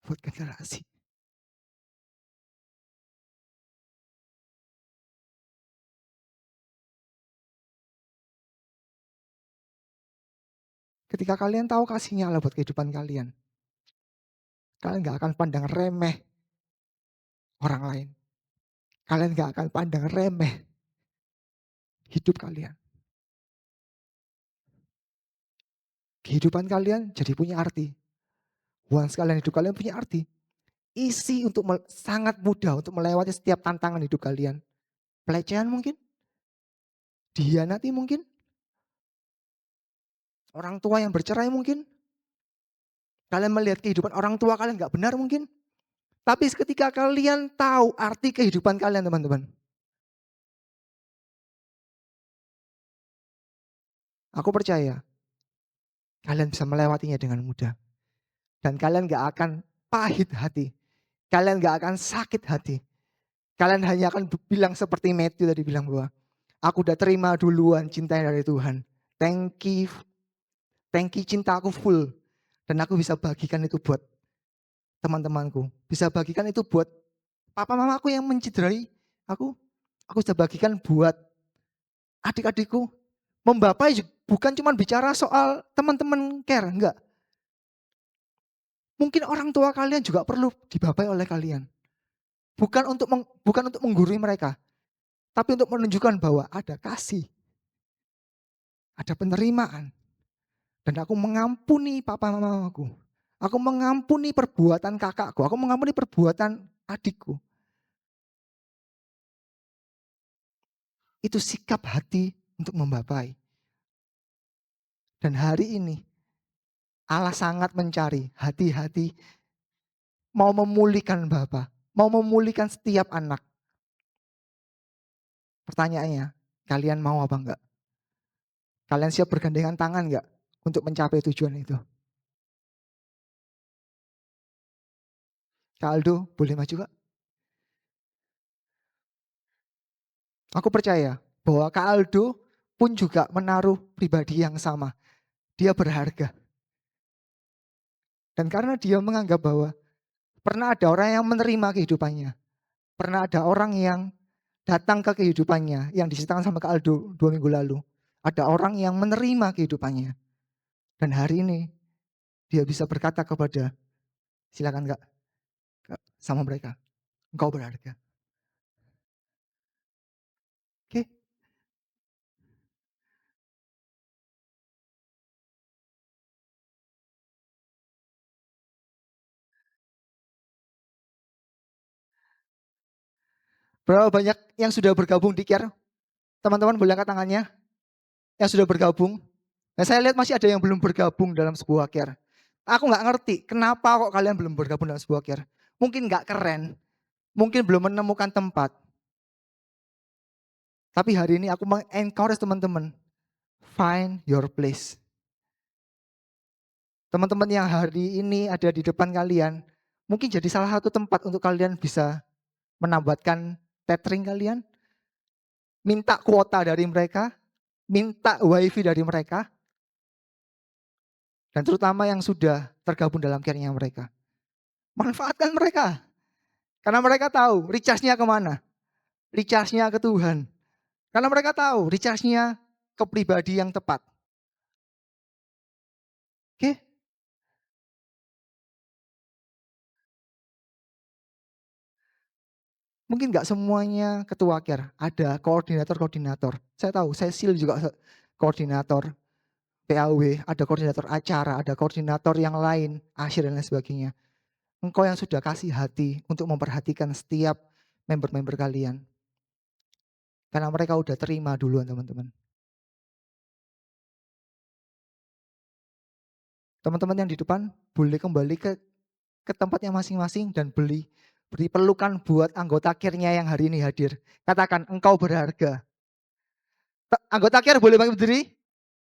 [SPEAKER 2] buat generasi. Ketika kalian tahu kasihnya Allah buat kehidupan kalian, kalian gak akan pandang remeh orang lain. Kalian gak akan pandang remeh hidup kalian. Kehidupan kalian jadi punya arti. Once kalian hidup kalian punya arti. Isi untuk sangat mudah untuk melewati setiap tantangan hidup kalian. Pelecehan mungkin, dihianati mungkin, orang tua yang bercerai mungkin, kalian melihat kehidupan orang tua kalian gak benar mungkin. Tapi ketika kalian tahu arti kehidupan kalian teman-teman, aku percaya kalian bisa melewatinya dengan mudah. Dan kalian gak akan pahit hati. Kalian gak akan sakit hati. Kalian hanya akan bilang seperti Matthew tadi bilang bahwa aku udah terima duluan cintanya dari Tuhan. Thank you, thank you cinta aku full. Dan aku bisa bagikan itu buat teman-temanku. Bisa bagikan itu buat papa mamaku yang mencederai aku. Aku bisa bagikan buat adik-adikku. Membapai bukan cuma bicara soal teman-teman care, enggak. Mungkin orang tua kalian juga perlu dibapai oleh kalian. Bukan untuk menggurui mereka, tapi untuk menunjukkan bahwa ada kasih, ada penerimaan. Dan aku mengampuni papa mamaku. Aku mengampuni perbuatan kakakku, aku mengampuni perbuatan adikku. Itu sikap hati untuk membapai. Dan hari ini Allah sangat mencari hati-hati mau memulihkan Bapa, mau memulihkan setiap anak. Pertanyaannya, kalian mau apa enggak? Kalian siap bergandengan tangan enggak untuk mencapai tujuan itu? Kak Aldo, boleh maju Kak? Aku percaya bahwa Kak Aldo pun juga menaruh pribadi yang sama. Dia berharga. Dan karena dia menganggap bahwa pernah ada orang yang menerima kehidupannya. Pernah ada orang yang datang ke kehidupannya yang diceritakan sama Kak Aldo 2 minggu lalu. Ada orang yang menerima kehidupannya. Dan hari ini dia bisa berkata kepada, silakan Kak, sama mereka, engkau berharga. Oke, berapa banyak yang sudah bergabung di CARE? Teman-teman boleh angkat tangannya yang sudah bergabung. Nah saya lihat masih ada yang belum bergabung dalam sebuah CARE. Aku nggak ngerti kenapa kok kalian belum bergabung dalam sebuah CARE. Mungkin nggak keren, mungkin belum menemukan tempat. Tapi hari ini aku encourage teman-teman, find your place. Teman-teman yang hari ini ada di depan kalian, mungkin jadi salah satu tempat untuk kalian bisa menambahkan tethering kalian, minta kuota dari mereka, minta wifi dari mereka, dan terutama yang sudah tergabung dalam care-nya mereka. Manfaatkan mereka. Karena mereka tahu recharge-nya kemana. Recharge-nya ke Tuhan. Karena mereka tahu recharge-nya ke pribadi yang tepat. Oke? Mungkin nggak semuanya ketua care, ada koordinator-koordinator. Saya tahu, saya sil juga koordinator PAW, ada koordinator acara, ada koordinator yang lain, asyir dan lain sebagainya. Engkau yang sudah kasih hati untuk memperhatikan setiap member-member kalian. Karena mereka udah terima duluan teman-teman. Teman-teman yang di depan boleh kembali ke tempatnya masing-masing dan beli beri pelukan buat anggota care-nya yang hari ini hadir. Katakan, engkau berharga. Anggota care boleh berdiri?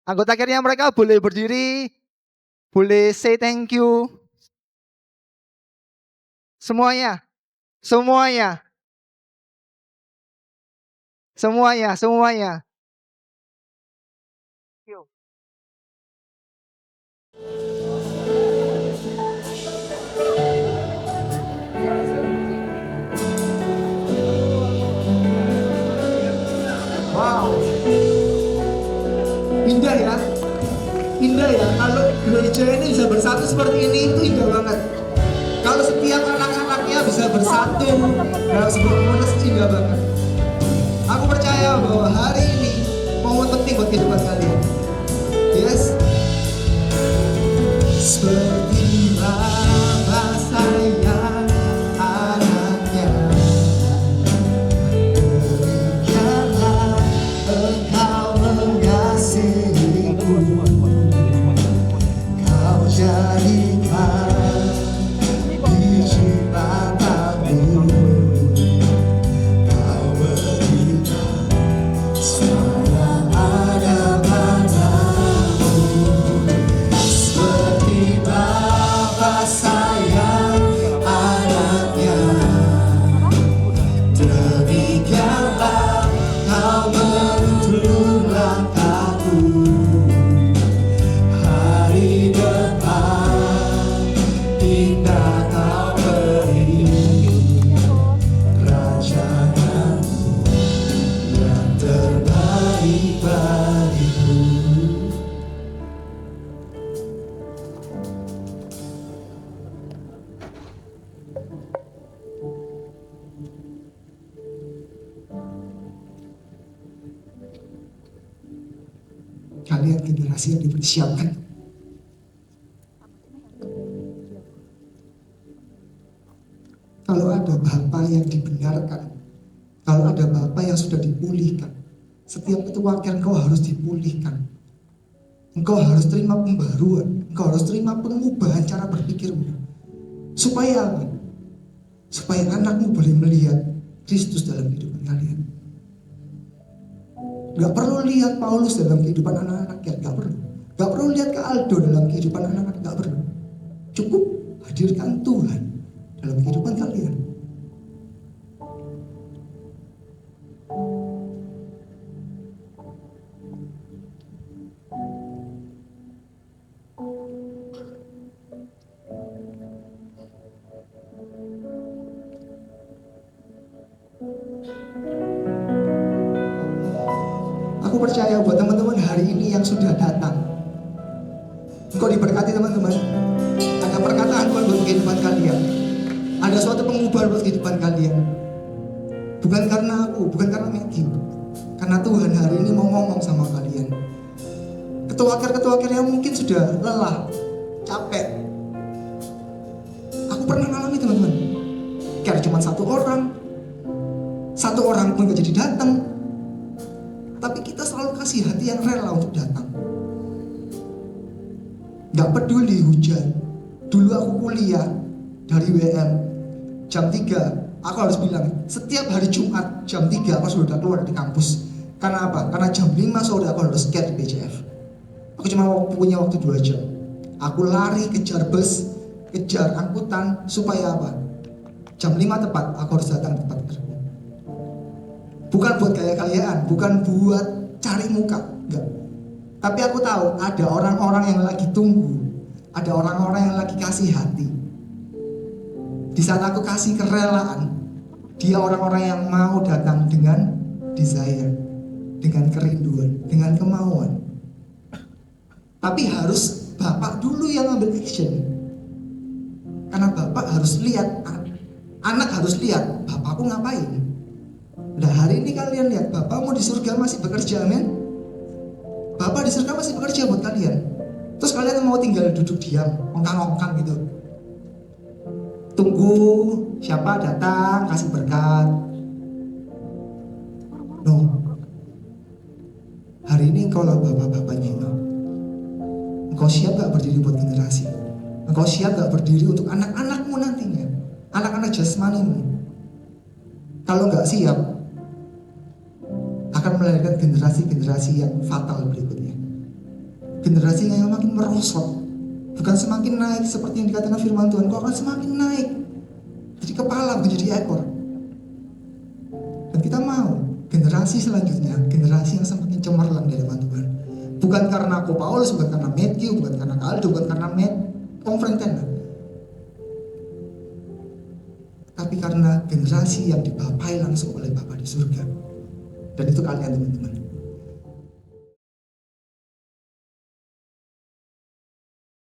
[SPEAKER 2] Anggota care-nya mereka boleh berdiri, boleh say thank you. Semuanya, semuanya, semuanya, semuanya. Wow, indah ya, indah ya. Kalau gereja ini bisa bersatu seperti ini itu indah banget. Kalau setiap anak-anaknya bisa bersatu dalam sebuah komunitas itu indah banget. Aku percaya bahwa hari ini momen penting buat kehidupan kalian. Yes. Seperti Bapa sayang anaknya, demikianlah engkau mengasihiku. Kau jadikan biji matamu, kau berikan supaya ada padamu. Seperti Bapa sayang anaknya, demikianlah kau menuntun langkahku. Hari depan indah kau beri, rancanganmu yang terbaik bagiku. Kalian generasi yang dipersiapkan. Kalau ada Bapa yang dibenarkan, kalau ada Bapa yang sudah dipulihkan, setiap ketua care engkau harus dipulihkan. Engkau harus terima pembaruan, engkau harus terima pengubahan cara berpikirmu. Supaya apa? Supaya anakmu boleh melihat Kristus dalam kehidupan kalian. Gak perlu lihat Paulus dalam kehidupan anak-anak care, gak perlu. Gak perlu lihat ke Aldo dalam kehidupan anak-anak, gak perlu. Cukup hadirkan Tuhan dalam kehidupan kalian. Aku percaya buat teman-teman hari ini yang sudah datang, engkau diberkati teman-teman. Ada perkataan Tuhan buat kehidupan kalian. Ada suatu pengubahan buat kehidupan kalian. Bukan karena aku, bukan karena Matthew. Karena Tuhan hari ini mau ngomong sama kalian. Ketua care yang mungkin sudah lelah, capek. Aku pernah ngalami teman-teman. Care cuma satu orang pun gak jadi datang. Tapi kita selalu kasih hati yang rela untuk datang. Gak peduli hujan. Dulu aku kuliah dari WM jam 3, aku harus bilang setiap hari Jumat jam 3 aku sudah keluar dari kampus. Karena apa? Karena jam 5 sore aku harus skate di PCF. Aku cuma punya waktu 2 jam. Aku lari kejar bus, kejar angkutan, supaya apa? Jam 5 tepat aku harus datang tepat kerja. Bukan buat gaya-gayaan, bukan buat cari muka, enggak. Tapi aku tahu ada orang-orang yang lagi tunggu, ada orang-orang yang lagi kasih hati. Di saat aku kasih kerelaan, dia orang-orang yang mau datang dengan desire, dengan kerinduan, dengan kemauan. Tapi harus Bapak dulu yang ambil action. Karena Bapak harus lihat, anak harus lihat, Bapakku ngapain. Nah hari ini kalian lihat, Bapakmu di surga masih bekerja, amin. Bapak di surga masih bekerja buat kalian. Terus kalian mau tinggal duduk diam, ongkang-ongkang gitu. Tunggu siapa datang, kasih berkat. No. Hari ini engkau lah bapak-bapaknya. Engkau siap gak berdiri buat generasi? Engkau siap gak berdiri untuk anak-anakmu nantinya?
[SPEAKER 3] anak-anak jasmanimu kalau nggak siap akan melahirkan generasi-generasi yang fatal berikutnya. Generasi yang makin merosot, bukan semakin naik seperti yang dikatakan firman Tuhan, kau akan semakin naik. Jadi kepala bukan jadi ekor. Dan kita mau generasi selanjutnya, generasi yang semakin cemerlang di hadapan Tuhan. Bukan karena aku Paulus, bukan karena Matthew, bukan karena Aldo, bukan karena Om Frentena, tapi karena generasi yang dibapai langsung oleh Bapa di surga. Dan itu kalian teman-teman.